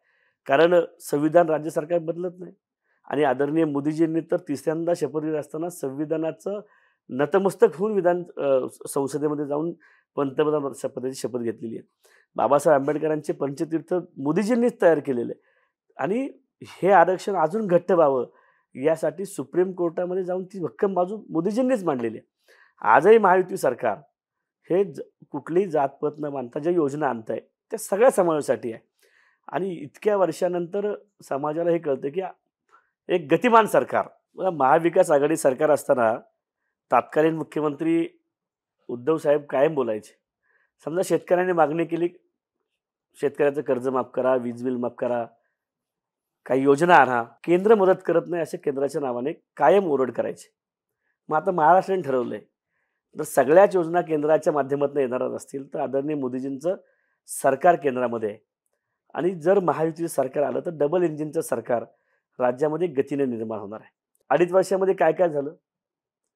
कारण संविधान राज्य सरकार बदलत नाही आणि आदरणीय मोदीजींनी तर तिसऱ्यांदा शपथ घेत असताना संविधानाचं नतमस्तक होऊन संसदेमध्ये जाऊन पंतप्रधान पदाची शपथ घेतलेली आहे. बाबासाहेब आंबेडकरांचे पंचतीर्थ मोदीजींनीच तयार केलेले आहे. आणि हे आरक्षण अजून घट्ट व्हावं यासाठी सुप्रीम कोर्टामध्ये जाऊन ती भक्कम बाजू मोदीजींनीच मांडलेली आहे. आजही महायुती सरकार हे कुठलीही जातपात न मानता ज्या योजना आणत आहे त्या सगळ्या समाजासाठी आहे. आणि इतक्या वर्षानंतर समाजाला हे कळतं की एक गतिमान सरकार, बघा महाविकास आघाडी सरकार असताना तत्कालीन मुख्यमंत्री उद्धव साहेब कायम बोलायचे, समजा शेतकऱ्यांनी मागणी केली, शेतकऱ्याचं कर्ज माफ करा, वीज बिल माफ करा, काही योजना आणा, केंद्र मदत करत नाही असे केंद्राच्या नावाने कायम ओरड करायचे. मग आता महाराष्ट्राने ठरवलंय, जर सगळ्याच योजना केंद्राच्या माध्यमातून येणारच असतील तर आदरणीय मोदीजींचं सरकार केंद्रामध्ये आहे. आणि जर महायुतीचं सरकार आलं तर डबल इंजिनचं सरकार राज्यामध्ये गतीने निर्माण होणार आहे. 2.5 वर्षामध्ये काय काय झालं?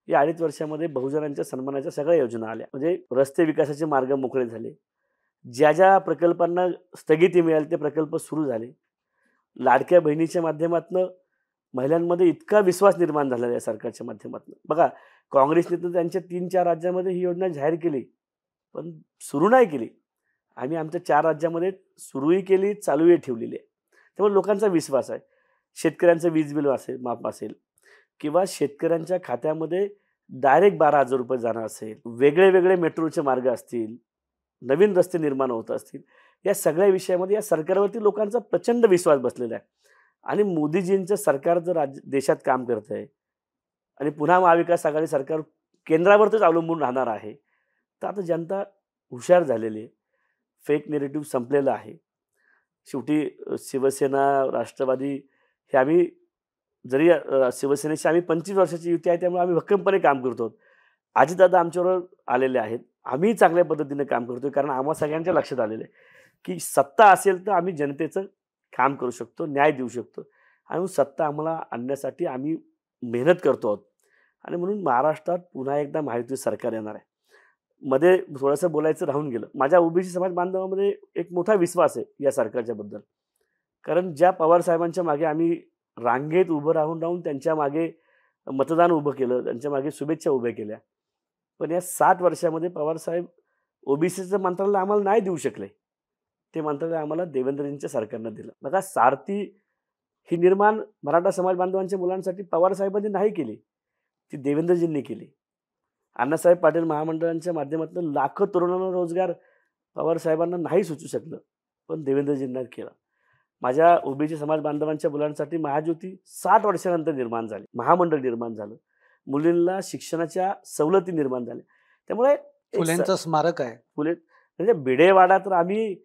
या 2.5 वर्षामध्ये बहुजनांच्या सन्मानाच्या सगळ्या योजना आल्या. म्हणजे रस्ते विकासाचे मार्ग मोकळे झाले, ज्या ज्या प्रकल्पांना स्थगिती मिळाली ते प्रकल्प सुरू झाले. लाडक्या बहिणीच्या माध्यमातून महिलांमध्ये इतका विश्वास निर्माण झालेला आहे सरकारच्या माध्यमातून. बघा, काँग्रेसने तर त्यांच्या 3-4 राज्यामध्ये ही योजना जाहीर केली, पण सुरू नाही केली. आम्ही आमच्या 4 राज्यामध्ये सुरूही केली, चालूही ठेवलेली आहे. त्यामुळे लोकांचा विश्वास आहे. शेतकऱ्यांचं वीज बिल माफ असेल किंवा शेतकऱ्यांच्या खात्यामध्ये डायरेक्ट 12,000 रुपये जाणार असेल, वेगळे वेगळे मेट्रोचे मार्ग असतील, नवीन रस्ते निर्माण होत असतील, या सगळ्या विषयामध्ये या सरकारवरती लोकांचा प्रचंड विश्वास बसलेला आहे. आणि मोदीजींचं सरकार जर देशात काम करत आहे आणि पुन्हा महाविकास आघाडी सरकार केंद्रावरच अवलंबून राहणार आहे, तर आता जनता हुशार झालेली आहे. फेक नेरेटिव्ह संपलेलं आहे. शेवटी शिवसेना, राष्ट्रवादी हे आम्ही जरी शिवसेनेशी आम्ही 25 वर्षाची युती आहे, त्यामुळे आम्ही भक्कमपणे काम करतो. अजितदादा आमच्याबरोबर आलेले आहेत. आम्ही चांगल्या पद्धतीने काम करतोय, कारण आम्हा सगळ्यांच्या लक्षात आलेलं आहे की सत्ता असेल तर आम्ही जनतेचं काम करू शकतो, न्याय देऊ शकतो. आणि सत्ता आम्हाला आणण्यासाठी आम्ही मेहनत करतो आहोत. आणि म्हणून महाराष्ट्रात पुन्हा एकदा महायुती सरकार येणार आहे. मध्ये थोडंसं बोलायचं राहून गेलं. माझ्या ओबीसी समाज बांधवांमध्ये एक मोठा विश्वास आहे या सरकारच्या बद्दल. कारण ज्या पवार साहेबांच्या मागे आम्ही रांगेत उभं राहून त्यांच्या मागे मतदान उभं केलं, त्यांच्या मागे शुभेच्छा उभ्या केल्या, पण या 60 वर्षामध्ये पवार साहेब ओबीसीचं मंत्रालय आम्हाला नाही देऊ शकले. ते मंत्रालय आम्हाला देवेंद्रजींच्या सरकारनं दिलं. बघा, सारथी ही निर्माण मराठा समाज बांधवांच्या मुलांसाठी पवार साहेबांनी नाही केली, ती देवेंद्रजींनी केली. अण्णासाहेब पाटील महामंडळांच्या माध्यमातून लाखो तरुणांना रोजगार पवार साहेबांना नाही सुचू शकलं, पण देवेंद्रजींना केलं. माझ्या ओबीसी समाज बांधवांच्या मुलांसाठी महाज्योती 60 वर्षानंतर निर्माण झाली, महामंडळ निर्माण झालं, मुलींना शिक्षणाच्या सवलती निर्माण झाल्या. त्यामुळे फुलेंचं स्मारक आहे. फुले म्हणजे भिडेवाडा तर आम्ही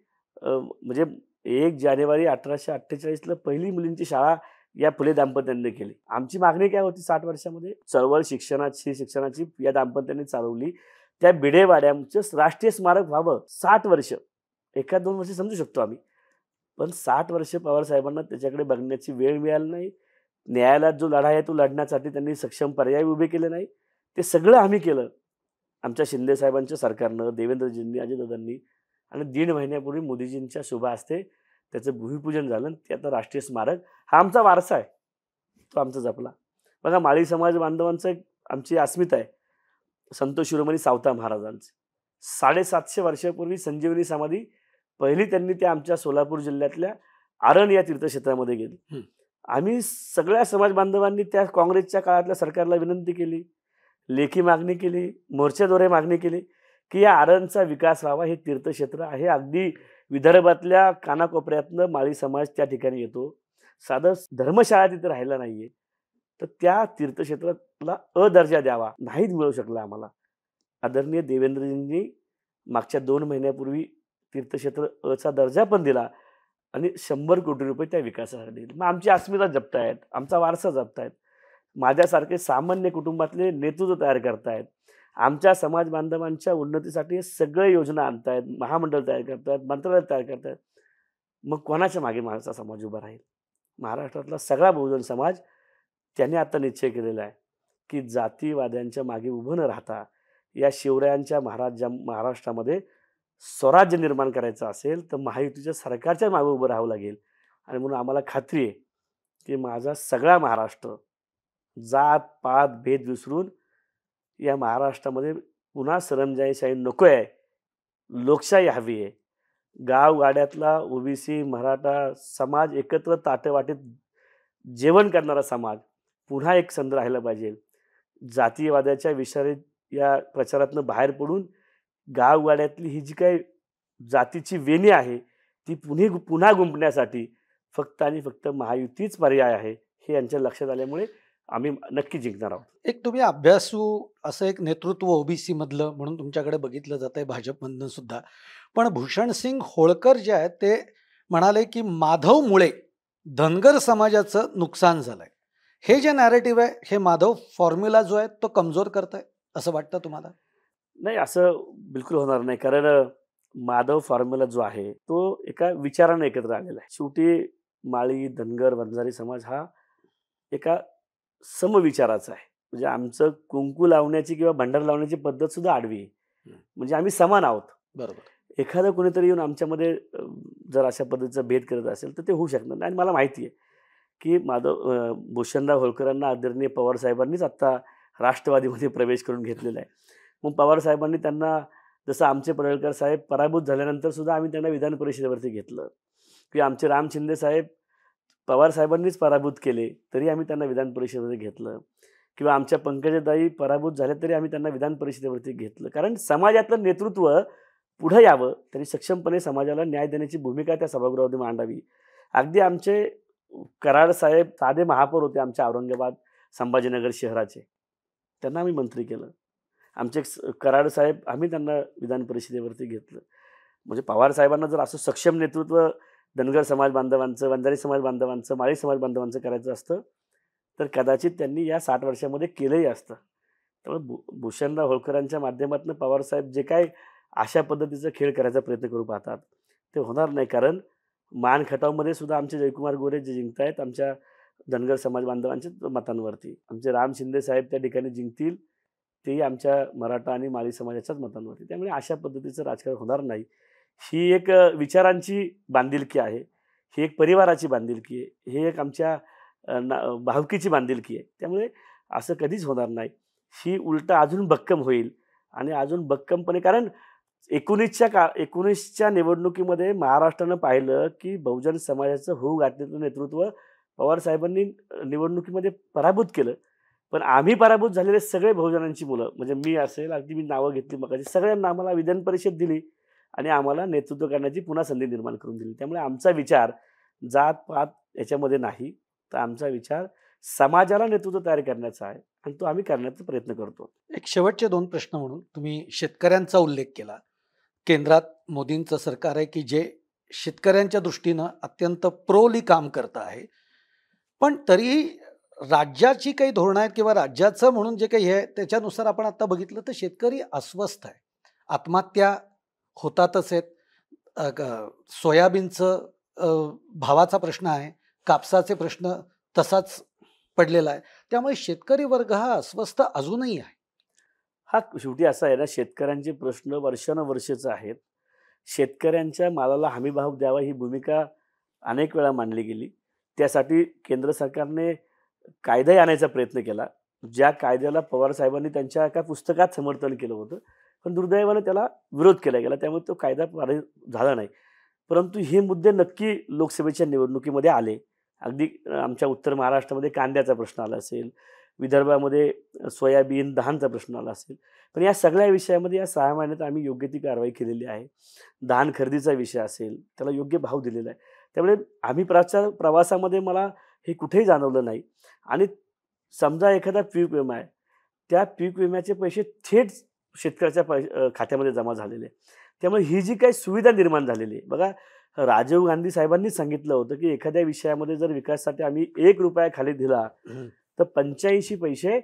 म्हणजे 1 जानेवारी 1848ला पहिली मुलींची शाळा या फुले दाम्पत्यांनी केली. आमची मागणी काय होती 60 वर्षामध्ये? चळवळ शिक्षणाची या दाम्पत्यांनी चालवली. त्या भिडेवाड्याचं राष्ट्रीय स्मारक व्हावं. 60 वर्ष, 1-2 वर्ष समजू शकतो आम्ही, पण 60 वर्ष पवार साहेबांना त्याच्याकडे बघण्याची वेळ मिळाली नाही. न्यायालयात जो लढा आहे तो लढण्यासाठी त्यांनी सक्षम पर्याय उभे केले नाही. ते सगळं आम्ही केलं आमच्या शिंदे साहेबांच्या सरकारनं, देवेंद्रजींनी, अजितदादांनी. आणि 1.5 महिन्यापूर्वी मोदीजींच्या शुभ हस्ते त्याचं भूमिपूजन झालं. ते आता राष्ट्रीय स्मारक हा आमचा वारसा आहे, तो आमचा जपला. बघा, माळी समाज बांधवांचं एक आमची अस्मिता आहे, संत शिरोमणी सावता महाराजांचे. 750 वर्षापूर्वी संजीवनी समाधी पहिली त्यांनी त्या आमच्या सोलापूर जिल्ह्यातल्या आरण या तीर्थक्षेत्रामध्ये गेली. आम्ही सगळ्या समाज बांधवांनी त्या काँग्रेसच्या काळातल्या सरकारला विनंती केली, लेखी मागणी केली, मोर्चाद्वारे मागणी केली की या आरणचा विकास व्हावा. हे तीर्थक्षेत्र आहे, अगदी विदर्भातल्या कानाकोपऱ्यातनं माळी समाज त्या ठिकाणी येतो. साधं धर्मशाळा तिथे राहिला नाहीये. तर त्या तीर्थक्षेत्राला दर्जा द्यावा, नाहीच मिळू शकला आम्हाला. आदरणीय देवेंद्रजींनी मागच्या 2 महिन्यापूर्वी तीर्थक्षेत्र चा दर्जा पण दिला आणि 100 कोटी रुपये त्या विकासासाठी दिले. मग आमची अस्मिता जपतायत, आमचा वारसा जपतायत. माझ्यासारखे सामान्य कुटुंबातले नेतृत्व तयार करतायत. आमच्या समाज बांधवांच्या उन्नतीसाठी सगळे योजना आणतायत, महामंडळ तयार करतायत, मंत्रालय तयार करतायत. मग कोणाच्या मागे माझा समाज उभा राहील? महाराष्ट्रातला सगळा बहुजन समाज त्याने आता निश्चय केलेला आहे, की जातीवाद्यांच्या मागे उभं न राहता या शिवरायांच्या महाराष्ट्रामध्ये स्वराज्य निर्माण करायचं असेल तर महायुतीच्या सरकारच्या मागे उभं राहावं लागेल. आणि म्हणून आम्हाला खात्री आहे, की माझा सगळा महाराष्ट्र जात, पात, भेद विसरून या महाराष्ट्रामध्ये पुन्हा सरंजाईशाही नको आहे, लोकशाही हवी आहे. गावगाड्यातला ओबीसी मराठा समाज एकत्र ताटवाटीत जेवण करणारा समाज पुन्हा एक संध राहिला पाहिजे. जातीयवादाच्या विषारी या प्रचारातनं बाहेर पडून गावगाड्यातली ही जी काही जातीची वेणी आहे ती पुन्हा गुंफण्यासाठी फक्त आणि फक्त महायुतीच पर्याय आहे, हे यांच्या लक्षात आल्यामुळे आम्ही नक्की जिंकणार आहोत. एक तुम्ही अभ्यासू असं एक नेतृत्व ओबीसी मधलं म्हणून तुमच्याकडे बघितलं जात आहे भाजपमधनं सुद्धा. पण भूषणसिंग होळकर जे आहेत ते म्हणाले की माधव मुळे धनगर समाजाचं नुकसान झालंय. हे जे नॅरेटिव्ह आहे हे माधव फॉर्म्युला जो आहे तो कमजोर करताय असं वाटतं तुम्हाला? नाही, असं बिलकुल होणार नाही. कारण माधव फॉर्म्युला जो आहे तो एका विचाराने एकत्र आलेला आहे. शेवटी माळी, धनगर, वंजारी समाज हा एका समविचाराचा आहे. म्हणजे आमचं कुंकू लावण्याची किंवा भंडार लावण्याची पद्धत सुद्धा आडवी आहे. म्हणजे आम्ही समान आहोत. बरोबर. एखादं कोणीतरी येऊन आमच्यामध्ये जर अशा पद्धतीचा भेद करत असेल तर ते होऊ शकणार नाही. आणि मला माहिती आहे की भूषणराव होळकरांना आदरणीय पवार साहेबांनीच आत्ता राष्ट्रवादीमध्ये प्रवेश करून घेतलेला आहे. मग पवार साहेबांनी त्यांना, जसं आमचे पडळकर साहेब पराभूत झाल्यानंतर सुद्धा आम्ही त्यांना विधान परिषदेवरती घेतलं, की आमचे राम शिंदे साहेब पवार साहेबांनीच पराभूत केले तरी आम्ही त्यांना विधान परिषदेमध्ये घेतलं, किंवा आमच्या पंकजाताई पराभूत झाल्या तरी आम्ही त्यांना विधान परिषदेवरती घेतलं. कारण समाजातलं नेतृत्व पुढे यावं, त्यांनी सक्षमपणे समाजाला न्याय देण्याची भूमिका त्या सभागृहामध्ये मांडावी. अगदी आमचे कराड साहेब साधे महापौर होते आमच्या औरंगाबाद संभाजीनगर शहराचे, त्यांना आम्ही मंत्री केलं. आमचे कराड साहेब आम्ही त्यांना विधान परिषदेवरती घेतलं. म्हणजे पवार साहेबांना जर असं सक्षम नेतृत्व धनगर समाज बांधवांचं, वंजारी समाज बांधवांचं, माळी समाज बांधवांचं करायचं असतं तर कदाचित त्यांनी या 60 वर्षामध्ये केलंही असतं. त्यामुळे भूषणराव होळकरांच्या माध्यमातून पवार साहेब जे काय अशा पद्धतीचा खेळ करायचा प्रयत्न करू पाहतात ते होणार नाही. कारण मान खटावमध्ये सुद्धा आमचे जयकुमार गोरे जे जिंकतायत आमच्या धनगर समाज बांधवांच्या मतांवरती, आमचे राम शिंदे साहेब त्या ठिकाणी जिंकतील तेही आमच्या मराठा आणि माळी समाजाच्याच मतांवरती. त्यामुळे अशा पद्धतीचं राजकारण होणार नाही. ही एक विचारांची बांधिलकी आहे, ही एक परिवाराची बांधिलकी आहे, ही एक आमच्या भावकीची बांधिलकी आहे. त्यामुळे असं कधीच होणार नाही. ही उलट अजून भक्कम होईल आणि अजून भक्कमपणे. कारण 19च्या निवडणुकीमध्ये महाराष्ट्रानं पाहिलं की बहुजन समाजाचं होऊ घातलेलं नेतृत्व पवार साहेबांनी निवडणुकीमध्ये पराभूत केलं. पण आम्ही पराभूत झालेले सगळे बहुजनांची मुलं, म्हणजे मी असेल, अगदी मी नावं घेतली मग सगळ्यांना आम्हाला विधान परिषद दिली आणि आम्हाला नेतृत्व करण्याची पुन्हा संधी निर्माण करून दिली. त्यामुळे आमचा विचार जात पात याच्यामध्ये नाही, तर आमचा विचार समाजाला नेतृत्व तयार करण्याचा आहे आणि तो आम्ही करण्याचा प्रयत्न करतो. एक शेवटचे 2 प्रश्न म्हणून तुम्ही शेतकऱ्यांचा उल्लेख केला. केंद्रात मोदींचं सरकार आहे की जे शेतकऱ्यांच्या दृष्टीनं अत्यंत प्रोली काम करत आहे. पण तरीही राज्याची काही धोरणं आहेत किंवा राज्याचं म्हणून जे काही आहे त्याच्यानुसार आपण आता बघितलं तर शेतकरी अस्वस्थ आहे. आत्महत्या होतातच आहेत. सोयाबीनचं भावाचा प्रश्न आहे, कापसाचे प्रश्न तसाच पडलेला आहे. त्यामुळे शेतकरी वर्ग हा अस्वस्थ अजूनही आहे. हा शेवटी असा आहे ना, शेतकऱ्यांचे प्रश्न वर्षानुवर्षेचे आहेत. शेतकऱ्यांच्या मालाला हमीभाव द्यावा ही भूमिका अनेक वेळा मांडली गेली. त्यासाठी केंद्र सरकारने कायदाही आणायचा प्रयत्न केला, ज्या कायद्याला पवार साहेबांनी त्यांच्या एका पुस्तकात समर्थन केलं होतं. पण दुर्दैवाने त्याला विरोध केला गेला, त्यामुळे तो कायदा पारित झाला नाही. परंतु हे मुद्दे नक्की लोकसभेच्या निवडणुकीमध्ये आले. अगदी आमच्या उत्तर महाराष्ट्रामध्ये कांद्याचा प्रश्न आला असेल, विदर्भामध्ये सोयाबीन धानचा प्रश्न आला असेल. पण या सगळ्या विषयामध्ये या 6 महिन्यात आम्ही योग्य ती कारवाई केलेली आहे. धान खरेदीचा विषय असेल त्याला योग्य भाव दिलेला आहे. त्यामुळे आम्ही प्रवासामध्ये मला हे कुठेही जाणवलं नाही. आणि समजा एखादा पीक विमा आहे, त्या पीक विम्याचे पैसे थेट शेतकऱ्याच्या खात्यामध्ये जमा झालेले. त्यामुळे ही जी काही सुविधा निर्माण झालेली आहे बघा, राजीव गांधी साहेबांनीच सांगितलं होतं, की एखाद्या विषयामध्ये जर विकासासाठी आम्ही ₹1 खाली दिला, हं. तर 85 पैसे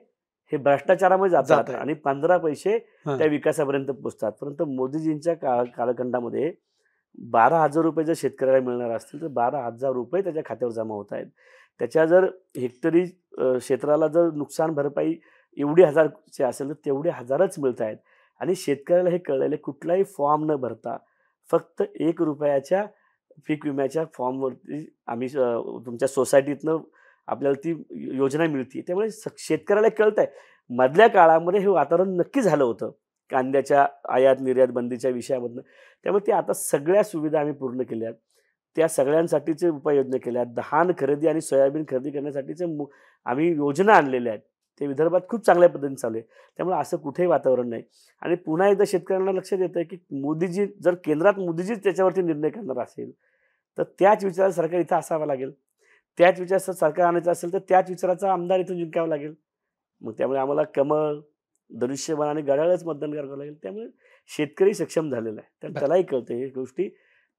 हे भ्रष्टाचारामध्ये जात जातात आहे. आणि 15 पैसे हां. त्या विकासापर्यंत पोहोचतात. परंतु मोदीजींच्या कालखंडामध्ये ₹12,000 जर शेतकऱ्याला मिळणार असतील, तर ₹12,000 त्याच्या खात्यावर जमा होत आहेत. त्याच्या जर हेक्टरी क्षेत्राला जर नुकसान भरपाई एवढी हजारची असेल, तर तेवढे हजारच मिळत आहेत. आणि शेतकऱ्याला हे कळलेलं आहे, कुठलाही फॉर्म न भरता फक्त ₹1 पीक विम्याच्या फॉर्मवरती आम्ही तुमच्या सोसायटीतनं आपल्याला ती योजना मिळते. त्यामुळे शेतकऱ्याला कळतंय. मधल्या काळामध्ये हे वातावरण नक्की झालं होतं. कांद्याच्या आयात-निर्यात बंदीच्या विषयामधनं. त्यामुळे ते आता सगळ्या सुविधा आम्ही पूर्ण केल्यात. त्या सगळ्यांसाठीचे उपाययोजना केल्या आहेत. धान खरेदी आणि सोयाबीन खरेदी करण्यासाठीचे आम्ही योजना आणलेल्या आहेत. ते विदर्भात खूप चांगल्या पद्धतीने चालू आहे. त्यामुळे असं कुठेही वातावरण नाही. आणि पुन्हा एकदा शेतकऱ्यांना लक्षात येतंय, की मोदीजी जर केंद्रात मोदीजीच त्याच्यावरती निर्णय करणार असेल, तर त्याच विचाराचं सरकार इथं असावं लागेल. त्याच विचाराचं सरकार आणायचं असेल, तर त्याच विचाराचा आमदार इथून जिंकावा लागेल. मग त्यामुळे आम्हाला कमळ, धनुष्यबाण आणि घड्याळच मतदान करावं लागेल. त्यामुळे शेतकरी सक्षम झालेला आहे. तर बरं. त्यालाही कळतं हे गोष्टी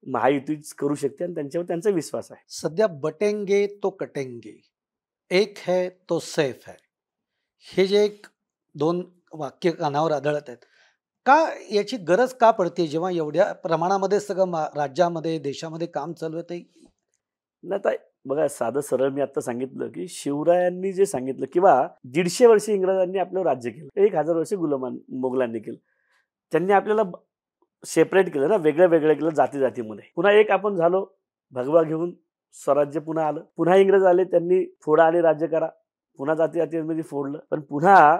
महायुतीच करू शकते आणि त्यांच्यावर त्यांचा विश्वास आहे. सध्या बटेंगे तो कटेंगे, एक है तो सैफ है. हे जे एक 2 वाक्य कानावर आदळत आहेत. का याची गरज का पडते जेव्हा एवढ्या प्रमाणामध्ये सगळं राज्यामध्ये, देशामध्ये काम चालू आहे ते? नाही आता बघा, साधं सरळ मी आता सांगितलं, की शिवरायांनी जे सांगितलं किंवा 150 वर्ष इंग्रजांनी आपलं राज्य केलं. 1000 वर्ष मोगलांनी केलं. त्यांनी आपल्याला सेपरेट केलं ना, वेगळं-वेगळं केलं जाती-जातीमध्ये. पुन्हा एक आपण झालो, भगवा घेऊन स्वराज्य पुन्हा आलं. पुन्हा इंग्रज आले, त्यांनी फोडा आणि राज्य करा. पुन्हा जाती-जातींमध्ये फोडलं. पण पुन्हा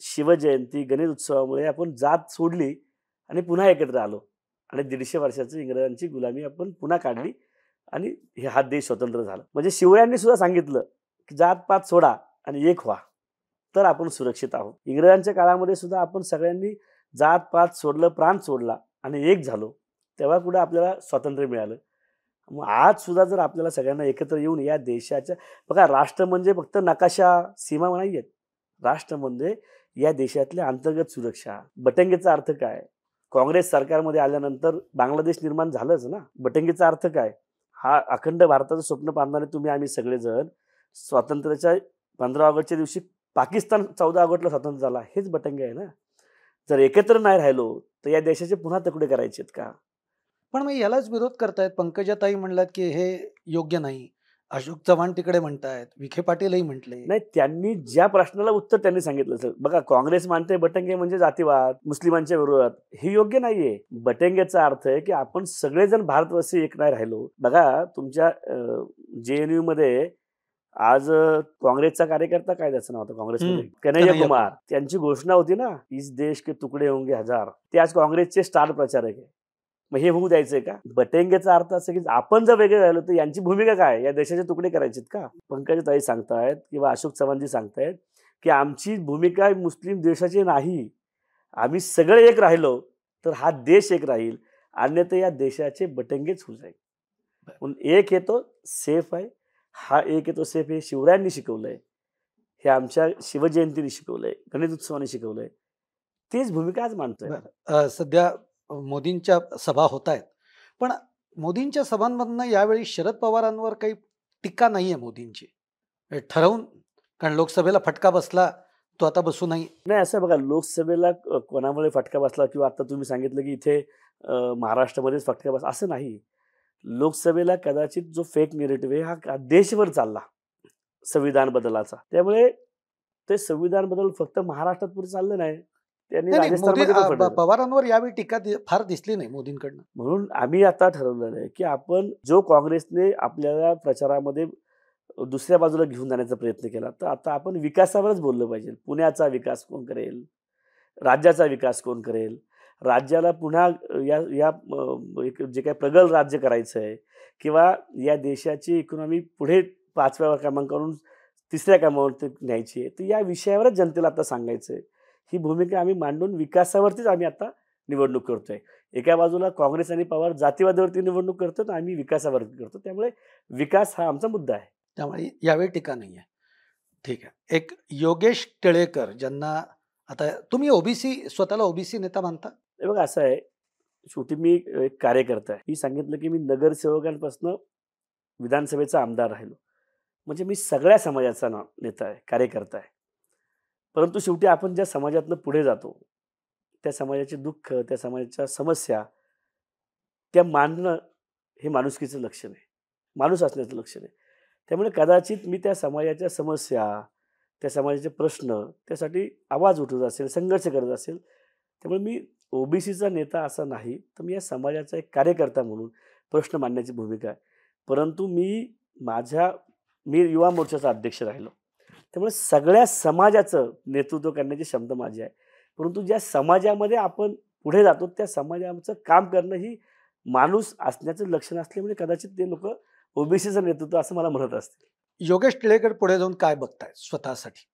शिवजयंती, गणेश उत्सवामुळे आपण जात सोडली आणि पुन्हा एकत्र आलो. आणि 150 वर्षाची इंग्रजांची गुलामी आपण पुन्हा काढली आणि हा देश स्वतंत्र झाला. म्हणजे शिवरायांनी सुद्धा सांगितलं, की जात-पात सोडा आणि एक व्हा, तर आपण सुरक्षित आहोत. इंग्रजांच्या काळामध्ये सुद्धा आपण सगळ्यांनी जात-पात सोडलं, प्रांत सोडला आणि एक झालो. तेव्हा कुठं आपल्याला स्वातंत्र्य मिळालं. मग आज सुद्धा जर आपल्याला सगळ्यांना एकत्र येऊन या देशाच्या बघा, राष्ट्र म्हणजे फक्त नकाशा, सीमा नाही आहेत. राष्ट्र म्हणजे या देशातल्या अंतर्गत सुरक्षा. बटंगेचा अर्थ काय? काँग्रेस सरकारमध्ये आल्यानंतर बांगलादेश निर्माण झालंच ना. बटंगेचा अर्थ काय? हा अखंड भारताचं स्वप्न पाहणारे तुम्ही आम्ही सगळेजण स्वातंत्र्याच्या 15 ऑगस्टच्या दिवशी पाकिस्तान 14 ऑगस्टला स्वतंत्र झाला. हेच बटंगे आहे ना. जर एकत्र नाही राहिलो, तर या देशाचे पुन्हा तुकडे करायचे आहेत का? पण मग यालाच विरोध करतायत. पंकजाताई म्हणलात, की हे योग्य नाही. अशोक चव्हाण तिकडे म्हणतायत. विखे पाटीलही म्हटले. नाही, त्यांनी ज्या प्रश्नाला उत्तर त्यांनी सांगितलं सर. बघा, काँग्रेस मानते बटंगे म्हणजे जातीवाद, मुस्लिमांच्या विरोधात. हे योग्य नाहीये. बटंगेचा अर्थ आहे, की आपण सगळेजण भारतवासी एक नाही राहिलो. बघा, तुमच्या JNU मध्ये आज काँग्रेसचा कार्यकर्ता काय त्याचं नाव होतं काँग्रेसमध्ये? कन्हैया कन्हैया कुमार. त्यांची घोषणा होती ना, इस देश के तुकडे होंगे हजार. ते आज काँग्रेसचे स्टार प्रचारक आहे. मग हे होऊ द्यायचंय का? बटेंगेचा अर्थ असं, की आपण जर वेगळे राहिलो तर यांची भूमिका काय? या देशाचे तुकडे करायचेत का? पंकजाताई सांगतायत किंवा अशोक चव्हाणजी सांगतायत, की आमची भूमिका मुस्लिम देशाची नाही. आम्ही सगळे एक राहिलो तर हा देश एक राहील. अन्यथा या देशाचे बटंगेच होऊ जाईल. म्हणून एक आहे तो सेफ आहे. हा एक आहे तो सेफ हे शिवरायांनी शिकवलंय. हे आमच्या शिवजयंतीने शिकवलंय, गणेश उत्सवाने शिकवलंय. तीच भूमिका आज मांडतोय. बरं. सध्या मोदींच्या सभा होत आहेत. पण मोदींच्या सभांमधनं यावेळी शरद पवारांवर काही टीका नाहीये मोदींची. हे ठरवून, कारण लोकसभेला फटका बसला, तो आता बसू नाही. नाही, असं बघा, लोकसभेला कोणामुळे फटका बसला किंवा आता तुम्ही सांगितलं, की इथे महाराष्ट्रामध्येच फटका बसला, असं नाही. लोकसभेला कदाचित जो फेक नेरेटिव्ह आहे हा देशभर चालला संविधान बदलाचा. त्यामुळे ते संविधान बदल फक्त महाराष्ट्रात पुढे चाललं नाही. त्यांनी नाही, नाही, मोदी राजस्थानमध्ये पण फटवलं. पवारांवर यावेळी टीका फार दिसली नाही मोदींकडनं. म्हणून आम्ही आता ठरवलेलं आहे, की आपण जो काँग्रेसने आपल्याला प्रचारामध्ये दुसऱ्या बाजूला घेऊन जाण्याचा प्रयत्न केला, तर आता आपण विकासावरच बोललं पाहिजे. पुण्याचा विकास कोण करेल? राज्याचा विकास कोण करेल? राज्याला पुन्हा या या जे काही प्रगल्भ राज्य करायचं आहे किंवा या देशाची इकॉनॉमी पुढे 5व्या क्रमांकावरून 3ऱ्या क्रमांकावर न्यायची आहे. तर या विषयावरच जनतेला आता सांगायचं आहे. ही भूमिका आम्ही मांडून विकासावरतीच आम्ही आता निवडणूक करतोय. एका बाजूला काँग्रेस आणि पवार जातीवादावरती निवडणूक करतात, आम्ही विकासावरती करतो. त्यामुळे विकास हा आमचा मुद्दा आहे. त्यामुळे यावेळी टीका नाहीये. ठीक आहे. एक योगेश टिळेकर ज्यांना आता तुम्ही ओबीसी स्वतःला ओबीसी नेता मानता? हे बघा असं आहे, शेवटी मी एक कार्यकर्ता आहे. मी सांगितलं की मी नगरसेवकांपासून विधानसभेचा आमदार राहिलो. म्हणजे मी सगळ्या समाजाचा नेता आहे, कार्यकर्ता आहे. परंतु शेवटी आपण ज्या समाजातनं पुढे जातो, त्या समाजाचे दुःख, त्या समाजाच्या समस्या, त्या मांडणं हे माणुसकीचं लक्षण आहे. माणूस असण्याचं लक्षण आहे. त्यामुळे कदाचित मी त्या समाजाच्या समस्या, त्या समाजाचे प्रश्न, त्यासाठी आवाज उठवत असेल, संघर्ष करत असेल. त्यामुळे मी ओबीसीचा नेता असा नाही, तर मी या समाजाचा एक कार्यकर्ता म्हणून प्रश्न मांडण्याची भूमिका आहे. परंतु मी युवा मोर्चाचा अध्यक्ष राहिलो. त्यामुळे सगळ्या समाजाचं नेतृत्व करण्याची क्षमता माझी आहे. परंतु ज्या समाजामध्ये आपण पुढे जातो, त्या समाजाचं काम करणं ही माणूस असण्याचं लक्षण असल्यामुळे कदाचित ते लोकं ओबीसीचं नेतृत्व असं मला म्हणत असतील. योगेश टिळेकर पुढे जाऊन काय बघताय स्वतःसाठी?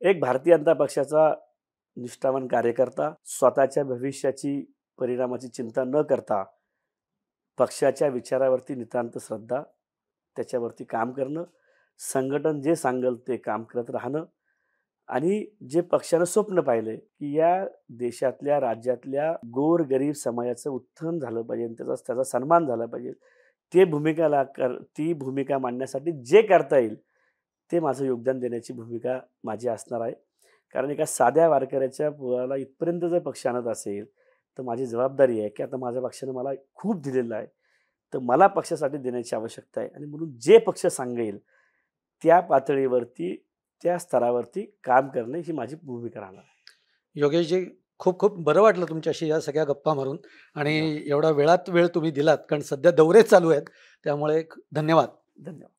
एक भारतीय जनता पक्षाचा निष्ठावान कार्यकर्ता, स्वतःच्या भविष्याची परिणामाची चिंता न करता पक्षाच्या विचारावरती नितांत श्रद्धा, त्याच्यावरती काम करणं, संघटन जे सांगेल ते काम करत राहणं आणि जे पक्षानं स्वप्न पाहिले, की या देशातल्या, राज्यातल्या गोरगरीब समाजाचं उत्थान झालं पाहिजे, त्याचा सन्मान झाला पाहिजे. ती भूमिका मांडण्यासाठी जे करता येईल, ते माझं योगदान देण्याची भूमिका माझी असणार आहे. कारण एका साध्या वारकऱ्याच्या पोराला इथपर्यंत जर पक्ष आणत असेल, तर माझी जबाबदारी आहे, की आता माझ्या पक्षाने मला खूप दिलेलं आहे. तर मला पक्षासाठी देण्याची आवश्यकता आहे आणि म्हणून जे पक्ष सांगेल, त्या पातळीवरती, त्या स्तरावरती काम करणे ही माझी भूमिका राहणार आहे. योगेशजी, खूप खूप बरं वाटलं तुमच्याशी या सगळ्या गप्पा मारून आणि धन्यवाद. एवढा वेळात वेळ तुम्ही दिलात, कारण सध्या दौरे चालू आहेत. त्यामुळे धन्यवाद. धन्यवाद.